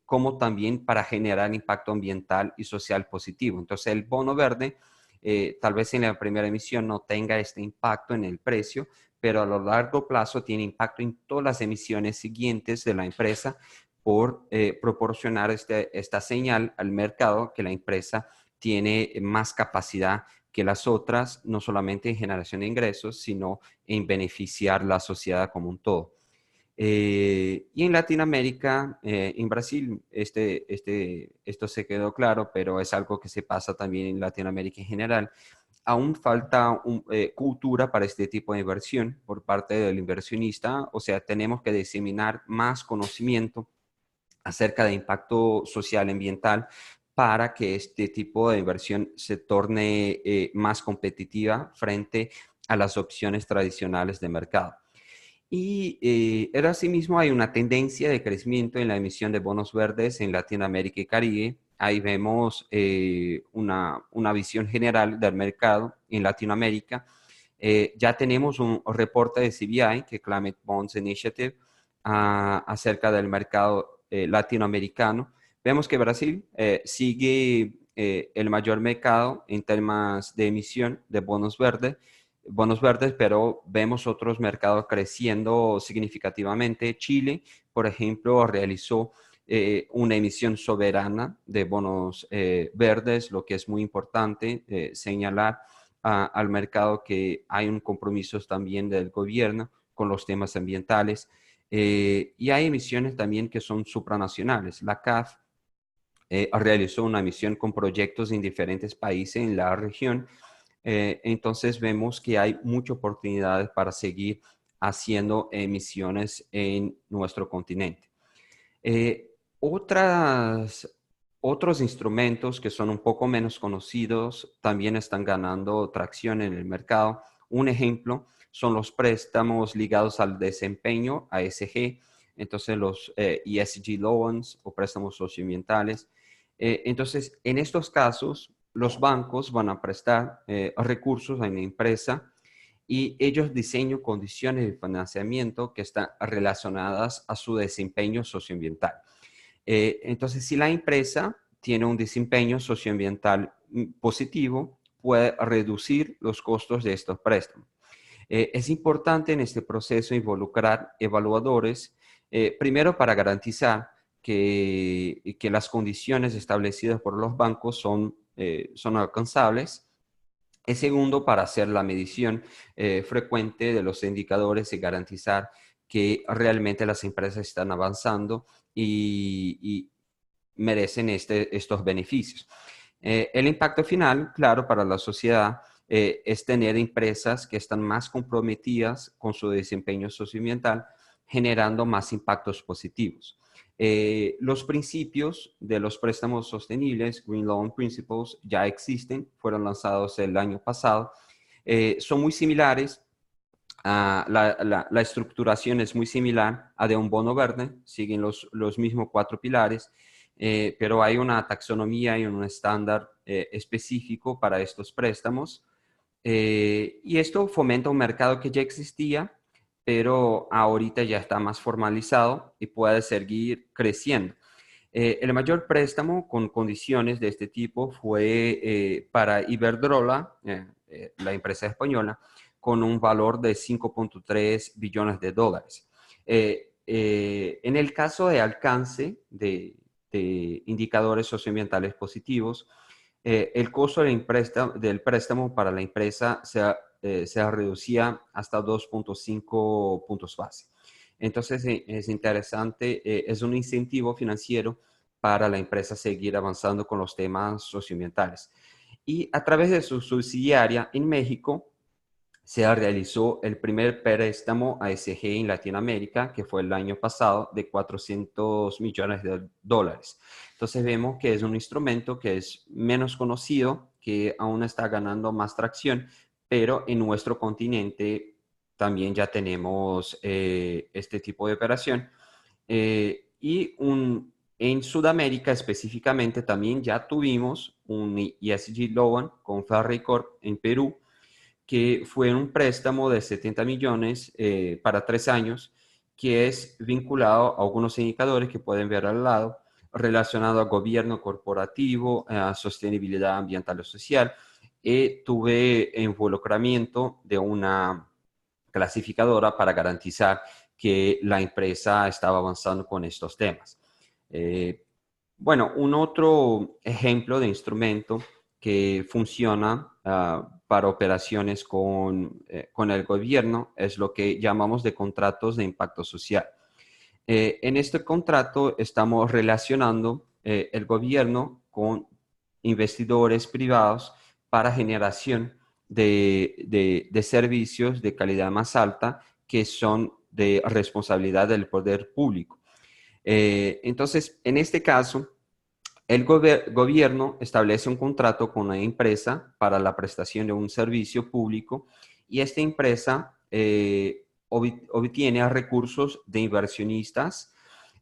como también para generar impacto ambiental y social positivo. Entonces, el bono verde, tal vez en la primera emisión no tenga este impacto en el precio, pero a lo largo plazo tiene impacto en todas las emisiones siguientes de la empresa por proporcionar esta señal al mercado que la empresa tiene más capacidad que las otras, no solamente en generación de ingresos, sino en beneficiar la sociedad como un todo. Y en Latinoamérica, en Brasil, esto se quedó claro, pero es algo que se pasa también en Latinoamérica en general. Aún falta cultura para este tipo de inversión por parte del inversionista, o sea, tenemos que diseminar más conocimiento acerca de impacto social y ambiental para que este tipo de inversión se torne más competitiva frente a las opciones tradicionales de mercado. Y asimismo hay una tendencia de crecimiento en la emisión de bonos verdes en Latinoamérica y Caribe. Ahí vemos una visión general del mercado en Latinoamérica. Ya tenemos un reporte de CBI, que Climate Bonds Initiative, acerca del mercado latinoamericano. Vemos que Brasil sigue el mayor mercado en temas de emisión de bonos verdes, pero vemos otros mercados creciendo significativamente. Chile, por ejemplo, realizó una emisión soberana de bonos verdes, lo que es muy importante señalar al mercado que hay un compromiso también del gobierno con los temas ambientales. Y hay emisiones también que son supranacionales. La CAF realizó una emisión con proyectos en diferentes países en la región. Entonces vemos que hay muchas oportunidades para seguir haciendo emisiones en nuestro continente. Eh, otras, Otros instrumentos que son un poco menos conocidos también están ganando tracción en el mercado. Un ejemplo son los préstamos ligados al desempeño, ASG, entonces los ESG loans o préstamos socioambientales. Entonces, en estos casos, los bancos van a prestar recursos a una empresa y ellos diseñan condiciones de financiamiento que están relacionadas a su desempeño socioambiental. Entonces, si la empresa tiene un desempeño socioambiental positivo, puede reducir los costos de estos préstamos. Es importante en este proceso involucrar evaluadores, primero para garantizar que las condiciones establecidas por los bancos son alcanzables. Y segundo, para hacer la medición frecuente de los indicadores y garantizar que realmente las empresas están avanzando y merecen estos beneficios. El impacto final, claro, para la sociedad es tener empresas que están más comprometidas con su desempeño socioambiental, generando más impactos positivos. Los principios de los préstamos sostenibles, Green Loan Principles, ya existen, fueron lanzados el año pasado. Son muy similares. La estructuración es muy similar a de un bono verde, siguen los mismos cuatro pilares, pero hay una taxonomía y un estándar específico para estos préstamos. Y esto fomenta un mercado que ya existía, pero ahorita ya está más formalizado y puede seguir creciendo. El mayor préstamo con condiciones de este tipo fue para Iberdrola, la empresa española, con un valor de 5.3 billones de dólares. En el caso de alcance de indicadores socioambientales positivos, el costo del préstamo para la empresa se reducía hasta 2.5 puntos base. Entonces, es interesante, es un incentivo financiero para la empresa seguir avanzando con los temas socioambientales. Y a través de su subsidiaria en México, se realizó el primer préstamo a SG en Latinoamérica, que fue el año pasado, de 400 millones de dólares. Entonces vemos que es un instrumento que es menos conocido, que aún está ganando más tracción, pero en nuestro continente también ya tenemos este tipo de operación. En Sudamérica específicamente también ya tuvimos un ESG Loan con Ferreycorp en Perú, que fue un préstamo de 70 millones para 3 años, que es vinculado a algunos indicadores que pueden ver al lado, relacionado a gobierno corporativo, a sostenibilidad ambiental y social. Tuve involucramiento de una clasificadora para garantizar que la empresa estaba avanzando con estos temas. Eh, bueno, un otro ejemplo de instrumento que funciona para operaciones con el gobierno es lo que llamamos de contratos de impacto social. En este contrato estamos relacionando el gobierno con investidores privados para generación de servicios de calidad más alta que son de responsabilidad del poder público. Entonces, en este caso, el gobierno establece un contrato con una empresa para la prestación de un servicio público y esta empresa obtiene recursos de inversionistas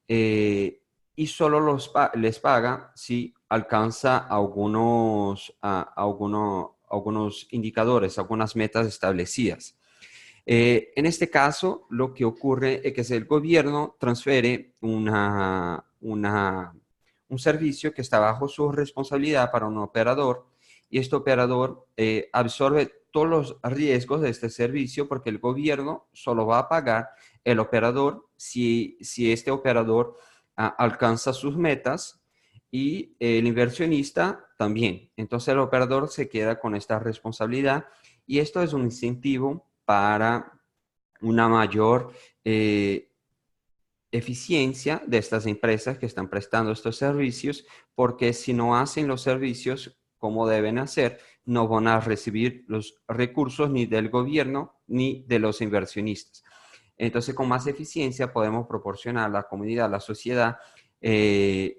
y solo les paga si alcanza algunos indicadores, algunas metas establecidas. En este caso, lo que ocurre es que el gobierno transfiere un servicio que está bajo su responsabilidad para un operador y este operador absorbe todos los riesgos de este servicio porque el gobierno solo va a pagar el operador si este operador alcanza sus metas y el inversionista también. Entonces el operador se queda con esta responsabilidad y esto es un incentivo para una mayor eficiencia de estas empresas que están prestando estos servicios, porque si no hacen los servicios como deben hacer, no van a recibir los recursos ni del gobierno ni de los inversionistas. Entonces, con más eficiencia podemos proporcionar a la comunidad, a la sociedad,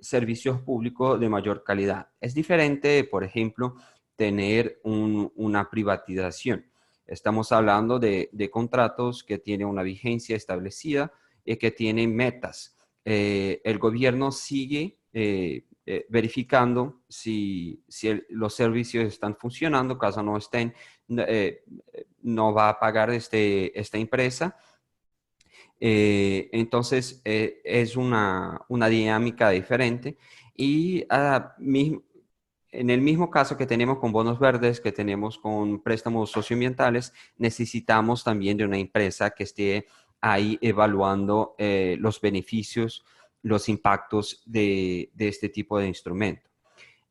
servicios públicos de mayor calidad. Es diferente, por ejemplo, tener una privatización. Estamos hablando de contratos que tienen una vigencia establecida y que tienen metas. El gobierno sigue verificando si los servicios están funcionando, caso no estén, no va a pagar esta empresa. Entonces, es una dinámica diferente y en el mismo caso que tenemos con bonos verdes, que tenemos con préstamos socioambientales, necesitamos también de una empresa que esté ahí evaluando los beneficios, los impactos de este tipo de instrumento.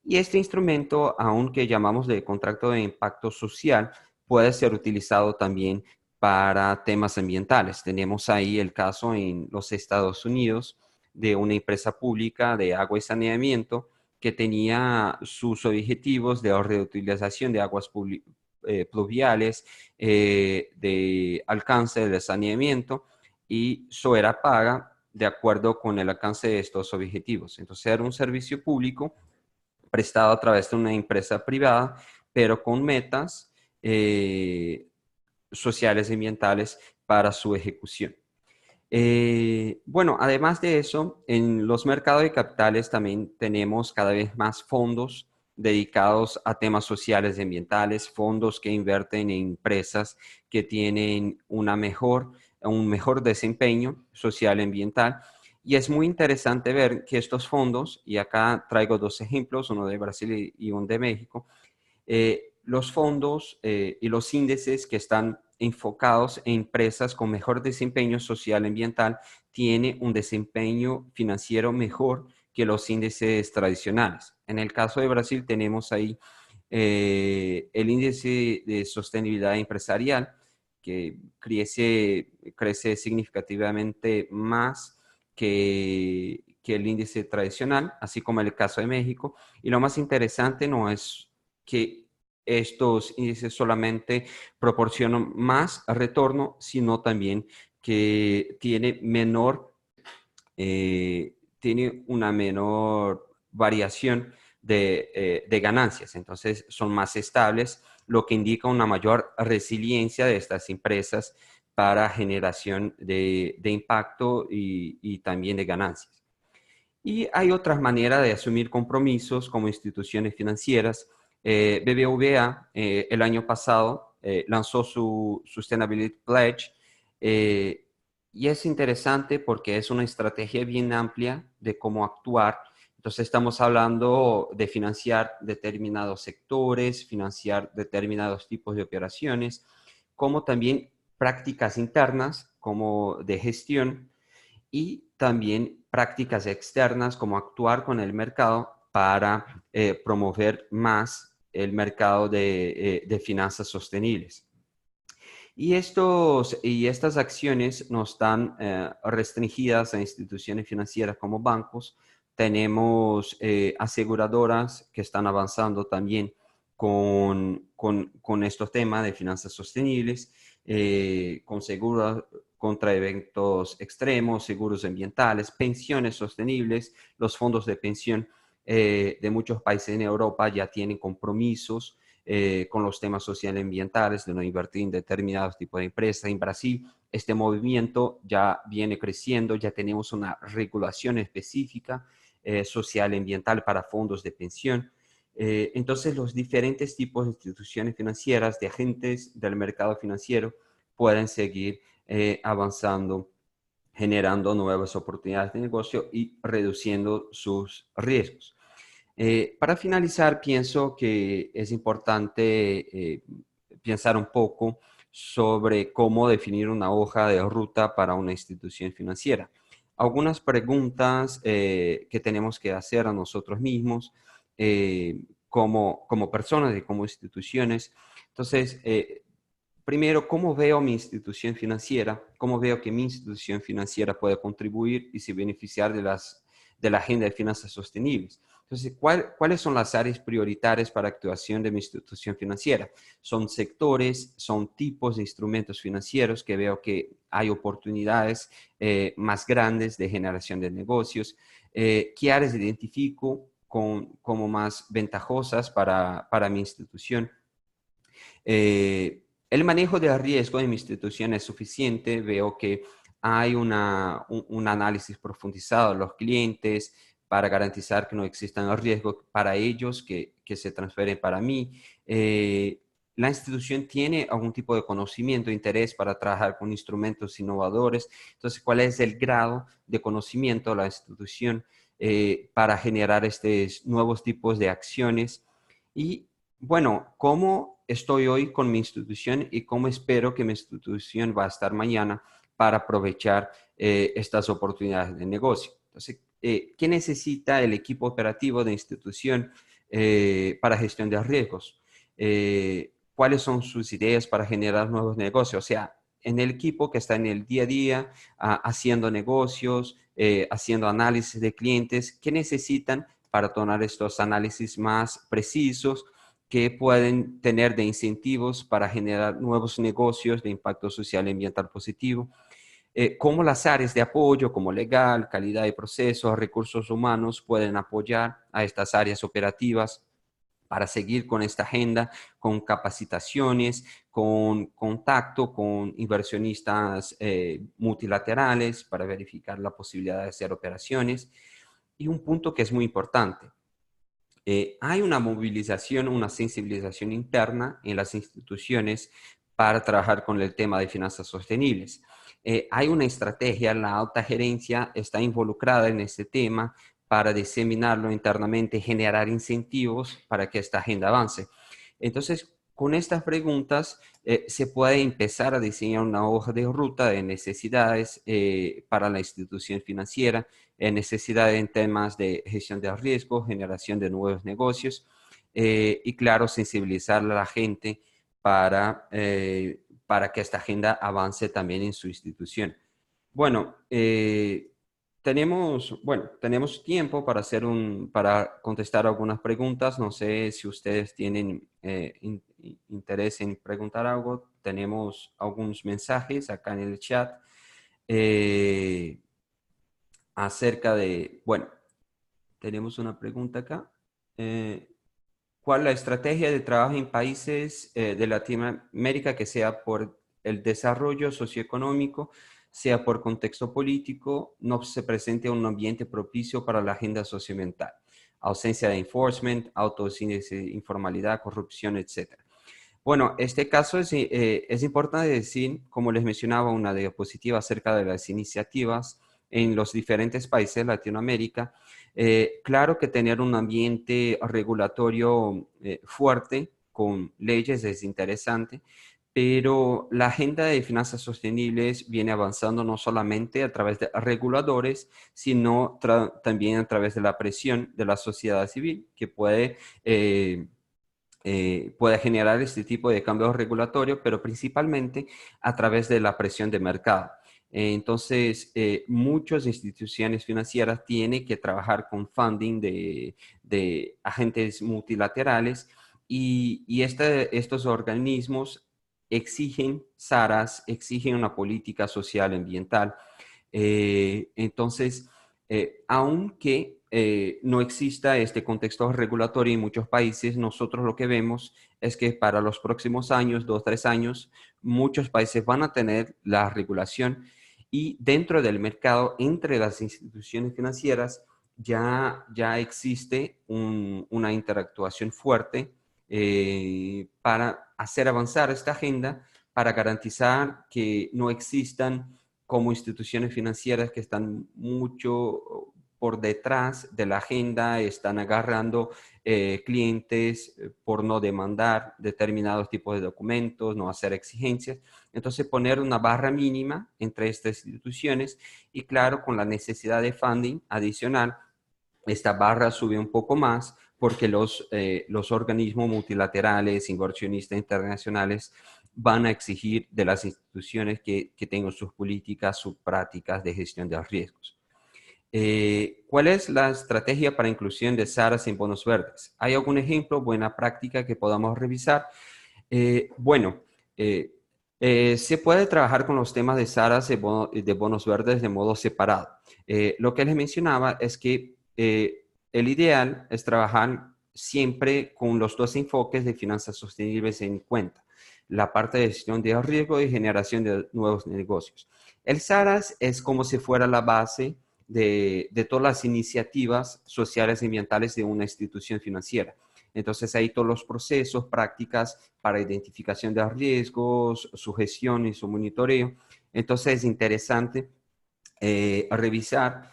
Y este instrumento, aunque llamamos de contrato de impacto social, puede ser utilizado también para temas ambientales. Tenemos ahí el caso en los Estados Unidos de una empresa pública de agua y saneamiento que tenía sus objetivos de reutilización de aguas pluviales, de alcance de saneamiento, y eso era paga de acuerdo con el alcance de estos objetivos. Entonces era un servicio público prestado a través de una empresa privada, pero con metas sociales y ambientales para su ejecución. Bueno, además de eso, en los mercados de capitales también tenemos cada vez más fondos dedicados a temas sociales y ambientales, fondos que invierten en empresas que tienen un mejor desempeño social y ambiental. Y es muy interesante ver que estos fondos, y acá traigo dos ejemplos, uno de Brasil y uno de México, los fondos y los índices que están enfocados en empresas con mejor desempeño social y ambiental tienen un desempeño financiero mejor que los índices tradicionales. En el caso de Brasil tenemos ahí el índice de sostenibilidad empresarial que crece significativamente más que el índice tradicional, así como el caso de México. Y lo más interesante no es que estos índices solamente proporcionan más retorno, sino también que tiene una menor variación de ganancias. Entonces son más estables, lo que indica una mayor resiliencia de estas empresas para generación de impacto y también de ganancias. Y hay otras maneras de asumir compromisos como instituciones financieras. BBVA el año pasado lanzó su Sustainability Pledge, eh, y es interesante porque es una estrategia bien amplia de cómo actuar. Entonces estamos hablando de financiar determinados sectores, financiar determinados tipos de operaciones, como también prácticas internas como de gestión y también prácticas externas como actuar con el mercado para promover más el mercado de finanzas sostenibles. Y estas acciones no están restringidas a instituciones financieras como bancos. Tenemos aseguradoras que están avanzando también con estos temas de finanzas sostenibles, con seguros contra eventos extremos, seguros ambientales, pensiones sostenibles. Los fondos de pensión de muchos países en Europa ya tienen compromisos con los temas sociales y ambientales, de no invertir en determinados tipos de empresas. En Brasil, este movimiento ya viene creciendo, ya tenemos una regulación específica social y ambiental para fondos de pensión. Entonces, los diferentes tipos de instituciones financieras, de agentes del mercado financiero, pueden seguir avanzando, generando nuevas oportunidades de negocio y reduciendo sus riesgos. Para finalizar, pienso que es importante pensar un poco sobre cómo definir una hoja de ruta para una institución financiera. Algunas preguntas que tenemos que hacer a nosotros mismos como personas y como instituciones. Entonces, primero, ¿cómo veo mi institución financiera? ¿Cómo veo que mi institución financiera puede contribuir y se beneficiar de la agenda de finanzas sostenibles? Entonces, ¿cuáles son las áreas prioritarias para actuación de mi institución financiera? Son sectores, son tipos de instrumentos financieros que veo que hay oportunidades más grandes de generación de negocios. ¿Qué áreas identifico como más ventajosas para mi institución? El manejo de riesgo en mi institución es suficiente. Veo que hay un análisis profundizado de los clientes para garantizar que no existan riesgos para ellos que se transfieren para mí. La institución tiene algún tipo de conocimiento, interés para trabajar con instrumentos innovadores. Entonces, ¿cuál es el grado de conocimiento de la institución para generar estos nuevos tipos de acciones? Y bueno, ¿cómo estoy hoy con mi institución y cómo espero que mi institución va a estar mañana para aprovechar estas oportunidades de negocio? Entonces, ¿qué necesita el equipo operativo de institución para gestión de riesgos? ¿Cuáles son sus ideas para generar nuevos negocios? O sea, en el equipo que está en el día a día haciendo negocios, haciendo análisis de clientes, ¿qué necesitan para tomar estos análisis más precisos que pueden tener de incentivos para generar nuevos negocios de impacto social y ambiental positivo? Cómo las áreas de apoyo como legal, calidad de procesos, recursos humanos pueden apoyar a estas áreas operativas para seguir con esta agenda, con capacitaciones, con contacto con inversionistas multilaterales para verificar la posibilidad de hacer operaciones. Y un punto que es muy importante, hay una movilización, una sensibilización interna en las instituciones para trabajar con el tema de finanzas sostenibles. Hay una estrategia, la alta gerencia está involucrada en este tema para diseminarlo internamente, generar incentivos para que esta agenda avance. Entonces, con estas preguntas se puede empezar a diseñar una hoja de ruta de necesidades para la institución financiera, necesidades en temas de gestión de riesgo, generación de nuevos negocios y, claro, sensibilizar a la gente para que esta agenda avance también en su institución. Bueno, tenemos tiempo para para contestar algunas preguntas. No sé si ustedes tienen interés en preguntar algo. Tenemos algunos mensajes acá en el chat eh, acerca de, bueno, tenemos una pregunta acá. Eh, ¿Cuál es la estrategia de trabajo en países de Latinoamérica que sea por el desarrollo socioeconómico, sea por contexto político, no se presente un ambiente propicio para la agenda socioambiental? Ausencia de enforcement, altos índices de informalidad, corrupción, etcétera. Bueno, este caso es importante decir, como les mencionaba, una diapositiva acerca de las iniciativas en los diferentes países de Latinoamérica. Claro que tener un ambiente regulatorio fuerte con leyes es interesante, pero la agenda de finanzas sostenibles viene avanzando no solamente a través de reguladores, sino también a través de la presión de la sociedad civil, que puede generar este tipo de cambios regulatorios, pero principalmente a través de la presión de mercado. Entonces, muchas instituciones financieras tienen que trabajar con funding de agentes multilaterales y estos organismos exigen SARAs, exigen una política social ambiental. Entonces, aunque no exista este contexto regulatorio en muchos países, nosotros lo que vemos es que para los próximos años, 2, 3 años, muchos países van a tener la regulación y dentro del mercado, entre las instituciones financieras, ya existe una interactuación fuerte para hacer avanzar esta agenda, para garantizar que no existan como instituciones financieras que están mucho por detrás de la agenda, están agarrando clientes por no demandar determinados tipos de documentos, no hacer exigencias. Entonces, poner una barra mínima entre estas instituciones y claro, con la necesidad de funding adicional, esta barra sube un poco más porque los organismos multilaterales, inversionistas internacionales, van a exigir de las instituciones que tengan sus políticas, sus prácticas de gestión de riesgos. ¿Cuál es la estrategia para inclusión de SARAs en bonos verdes? ¿Hay algún ejemplo, buena práctica que podamos revisar? Bueno, eh, se puede trabajar con los temas de SARAs de bonos verdes de modo separado. Lo que les mencionaba es que el ideal es trabajar siempre con los dos enfoques de finanzas sostenibles en cuenta, la parte de gestión de riesgo y generación de nuevos negocios. El SARAS es como si fuera la base de todas las iniciativas sociales y ambientales de una institución financiera. Entonces, ahí todos los procesos, prácticas para identificación de riesgos, su gestión y su monitoreo. Entonces, es interesante revisar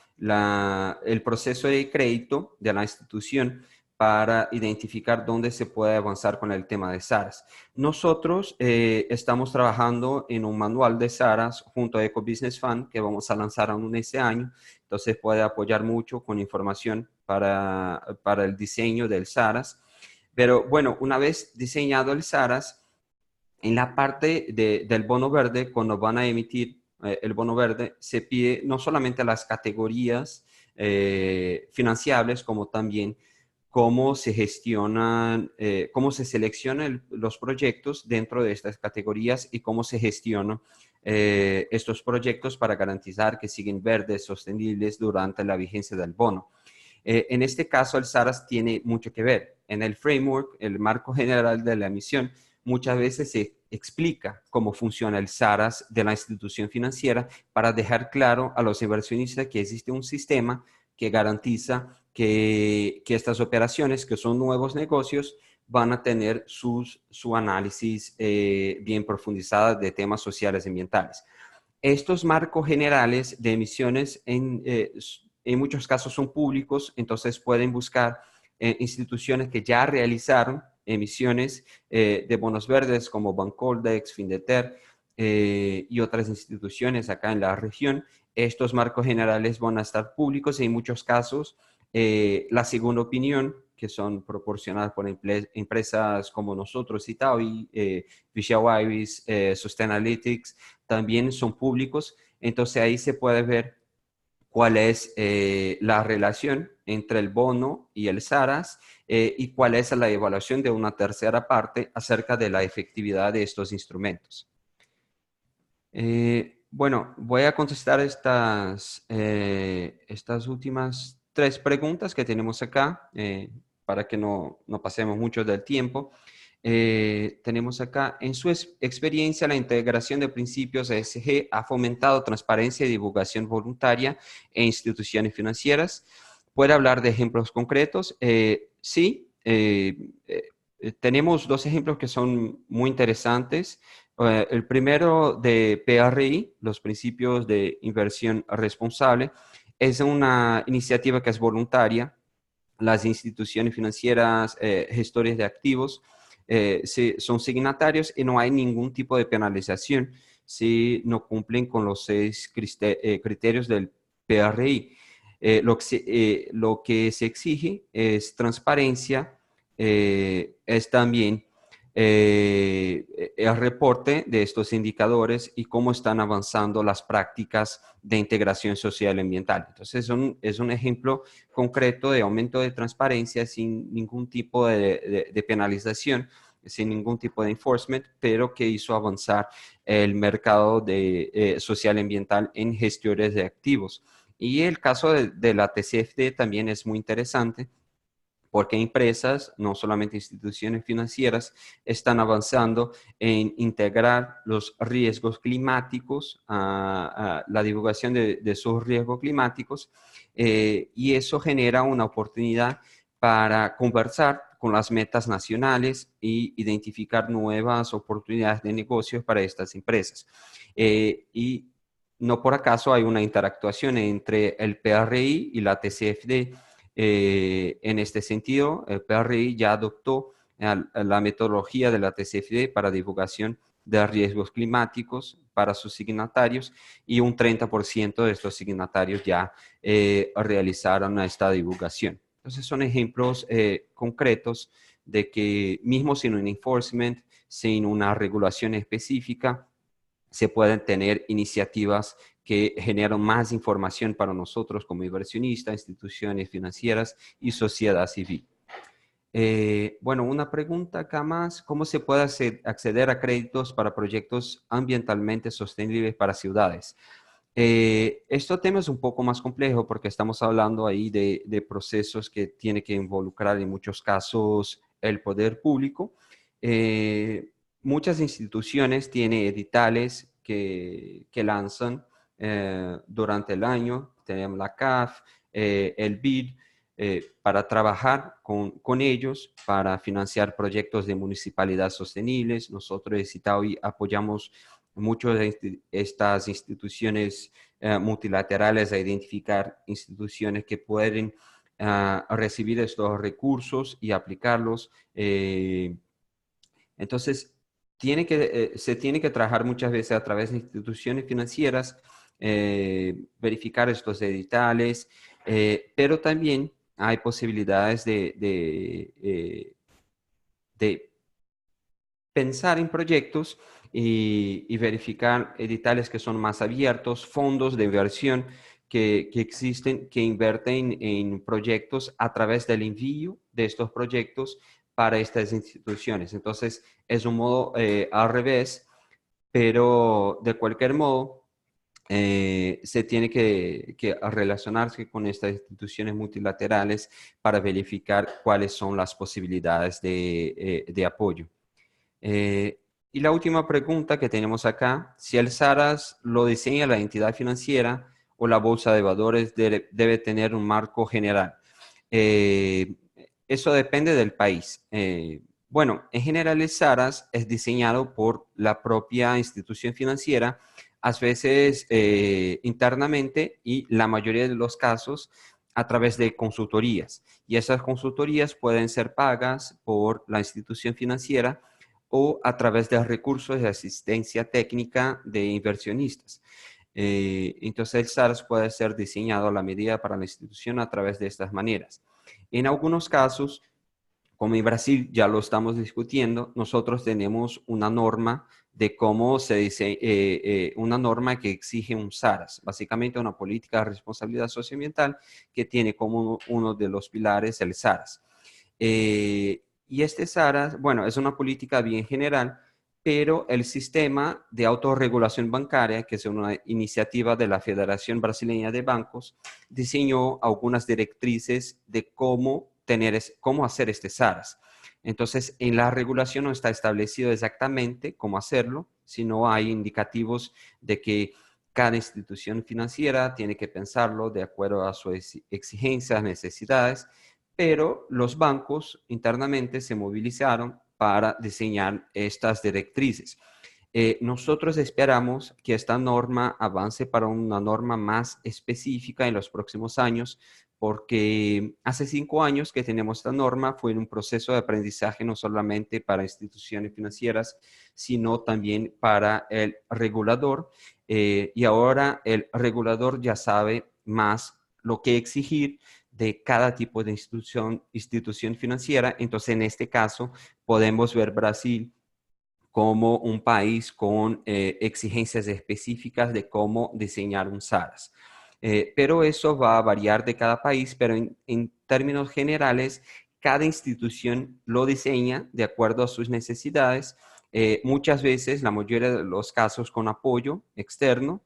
el proceso de crédito de la institución para identificar dónde se puede avanzar con el tema de SARAS. Nosotros estamos trabajando en un manual de SARAS junto a Ecobusiness Fund que vamos a lanzar aún este año. Entonces puede apoyar mucho con información para el diseño del SARAS. Pero bueno, una vez diseñado el SARAS, en la parte del bono verde, cuando van a emitir el bono verde, se pide no solamente las categorías financiables, como también cómo se gestionan, cómo se seleccionan los proyectos dentro de estas categorías y cómo se gestionan estos proyectos para garantizar que siguen verdes, sostenibles durante la vigencia del bono. En este caso, el SARAS tiene mucho que ver. En el framework, el marco general de la emisión, muchas veces se explica cómo funciona el SARAS de la institución financiera para dejar claro a los inversionistas que existe un sistema que garantiza que estas operaciones, que son nuevos negocios, van a tener su análisis bien profundizado de temas sociales y ambientales. Estos marcos generales de emisiones en muchos casos son públicos, entonces pueden buscar instituciones que ya realizaron emisiones de bonos verdes como Bancoldex, Findeter y otras instituciones acá en la región. Estos marcos generales van a estar públicos y en muchos casos la segunda opinión, que son proporcionadas por empresas como nosotros, Itaú, Visual Ibis, Sustainalytics, también son públicos. Entonces ahí se puede ver cuál es la relación entre el bono y el SARAS y cuál es la evaluación de una tercera parte acerca de la efectividad de estos instrumentos. Bueno, voy a contestar estas últimas 3 preguntas que tenemos acá para que no pasemos mucho del tiempo. Tenemos acá, en su experiencia, la integración de principios ESG ha fomentado transparencia y divulgación voluntaria en instituciones financieras. ¿Puede hablar de ejemplos concretos? Sí, tenemos 2 ejemplos que son muy interesantes. El primero de PRI, los principios de inversión responsable, es una iniciativa que es voluntaria. Las instituciones financieras, gestores de activos, son signatarios y no hay ningún tipo de penalización si no cumplen con los 6 criterios del PRI. Lo que se exige es transparencia, es también el reporte de estos indicadores y cómo están avanzando las prácticas de integración social y ambiental. Entonces, es un ejemplo concreto de aumento de transparencia sin ningún tipo de penalización, sin ningún tipo de enforcement, pero que hizo avanzar el mercado social y ambiental en gestores de activos. Y el caso de la TCFD también es muy interesante porque empresas, no solamente instituciones financieras, están avanzando en integrar los riesgos climáticos, a la divulgación de sus riesgos climáticos, y eso genera una oportunidad para conversar con las metas nacionales e identificar nuevas oportunidades de negocios para estas empresas. Y no por acaso hay una interactuación entre el PRI y la TCFD. En este sentido, el PRI ya adoptó la metodología de la TCFD para divulgación de riesgos climáticos para sus signatarios y un 30% de estos signatarios ya realizaron esta divulgación. Entonces son ejemplos concretos de que mismo sin un enforcement, sin una regulación específica, se pueden tener iniciativas que generan más información para nosotros como inversionistas, instituciones financieras y sociedad civil. Bueno, una pregunta acá más. ¿Cómo se puede acceder a créditos para proyectos ambientalmente sostenibles para ciudades? Este tema es un poco más complejo porque estamos hablando ahí de procesos que tiene que involucrar en muchos casos el poder público. Muchas instituciones tienen editales que lanzan durante el año. Tenemos la CAF, el BID, para trabajar con ellos, para financiar proyectos de municipalidad sostenibles. Nosotros de Citaui apoyamos muchas de estas instituciones multilaterales a identificar instituciones que pueden recibir estos recursos y aplicarlos. Entonces, se tiene que trabajar muchas veces a través de instituciones financieras, verificar estos editales, pero también hay posibilidades de pensar en proyectos y verificar editales que son más abiertos, fondos de inversión que existen, que invierten en proyectos a través del envío de estos proyectos para estas instituciones. Entonces, es un modo al revés, pero de cualquier modo, se tiene que relacionarse con estas instituciones multilaterales para verificar cuáles son las posibilidades de apoyo. Y la última pregunta que tenemos acá, si el SARAS lo diseña la entidad financiera o la bolsa de valores debe tener un marco general. Eh, Eso depende del país. Bueno, en general el SARAS es diseñado por la propia institución financiera, a veces internamente y la mayoría de los casos a través de consultorías. Y esas consultorías pueden ser pagas por la institución financiera o a través de recursos de asistencia técnica de inversionistas. Entonces el SARS puede ser diseñado a la medida para la institución a través de estas maneras. En algunos casos, como en Brasil ya lo estamos discutiendo, nosotros tenemos una norma de cómo se dice, una norma que exige un SARAS, básicamente una política de responsabilidad socioambiental que tiene como uno de los pilares el SARAS. Y este SARAS, bueno, es una política bien general, pero el sistema de autorregulación bancaria, que es una iniciativa de la Federación Brasileña de Bancos, diseñó algunas directrices de cómo hacer este SARAS. Entonces, en la regulación no está establecido exactamente cómo hacerlo, sino hay indicativos de que cada institución financiera tiene que pensarlo de acuerdo a sus exigencias, necesidades, pero los bancos internamente se movilizaron para diseñar estas directrices. Nosotros esperamos que esta norma avance para una norma más específica en los próximos años, porque hace 5 años que tenemos esta norma, fue un proceso de aprendizaje no solamente para instituciones financieras, sino también para el regulador. Y ahora el regulador ya sabe más lo que exigir de cada tipo de institución financiera. Entonces, en este caso, podemos ver Brasil como un país con exigencias específicas de cómo diseñar un SARS. Pero eso va a variar de cada país, pero en términos generales, cada institución lo diseña de acuerdo a sus necesidades, muchas veces, la mayoría de los casos con apoyo externo,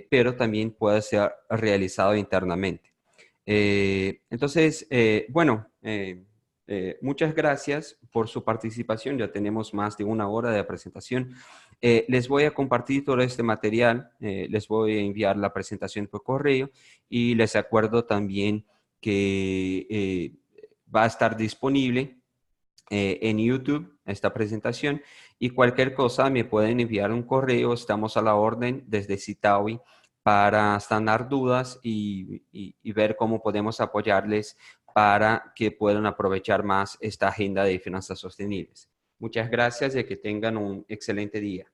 pero también puede ser realizado internamente. Entonces, bueno, muchas gracias por su participación. Ya tenemos más de 1 hora de presentación. Les voy a compartir todo este material. Les voy a enviar la presentación por correo y les acuerdo también que va a estar disponible en YouTube esta presentación y cualquier cosa me pueden enviar un correo. Estamos a la orden desde Citaui para sanar dudas y ver cómo podemos apoyarles para que puedan aprovechar más esta agenda de finanzas sostenibles. Muchas gracias y que tengan un excelente día.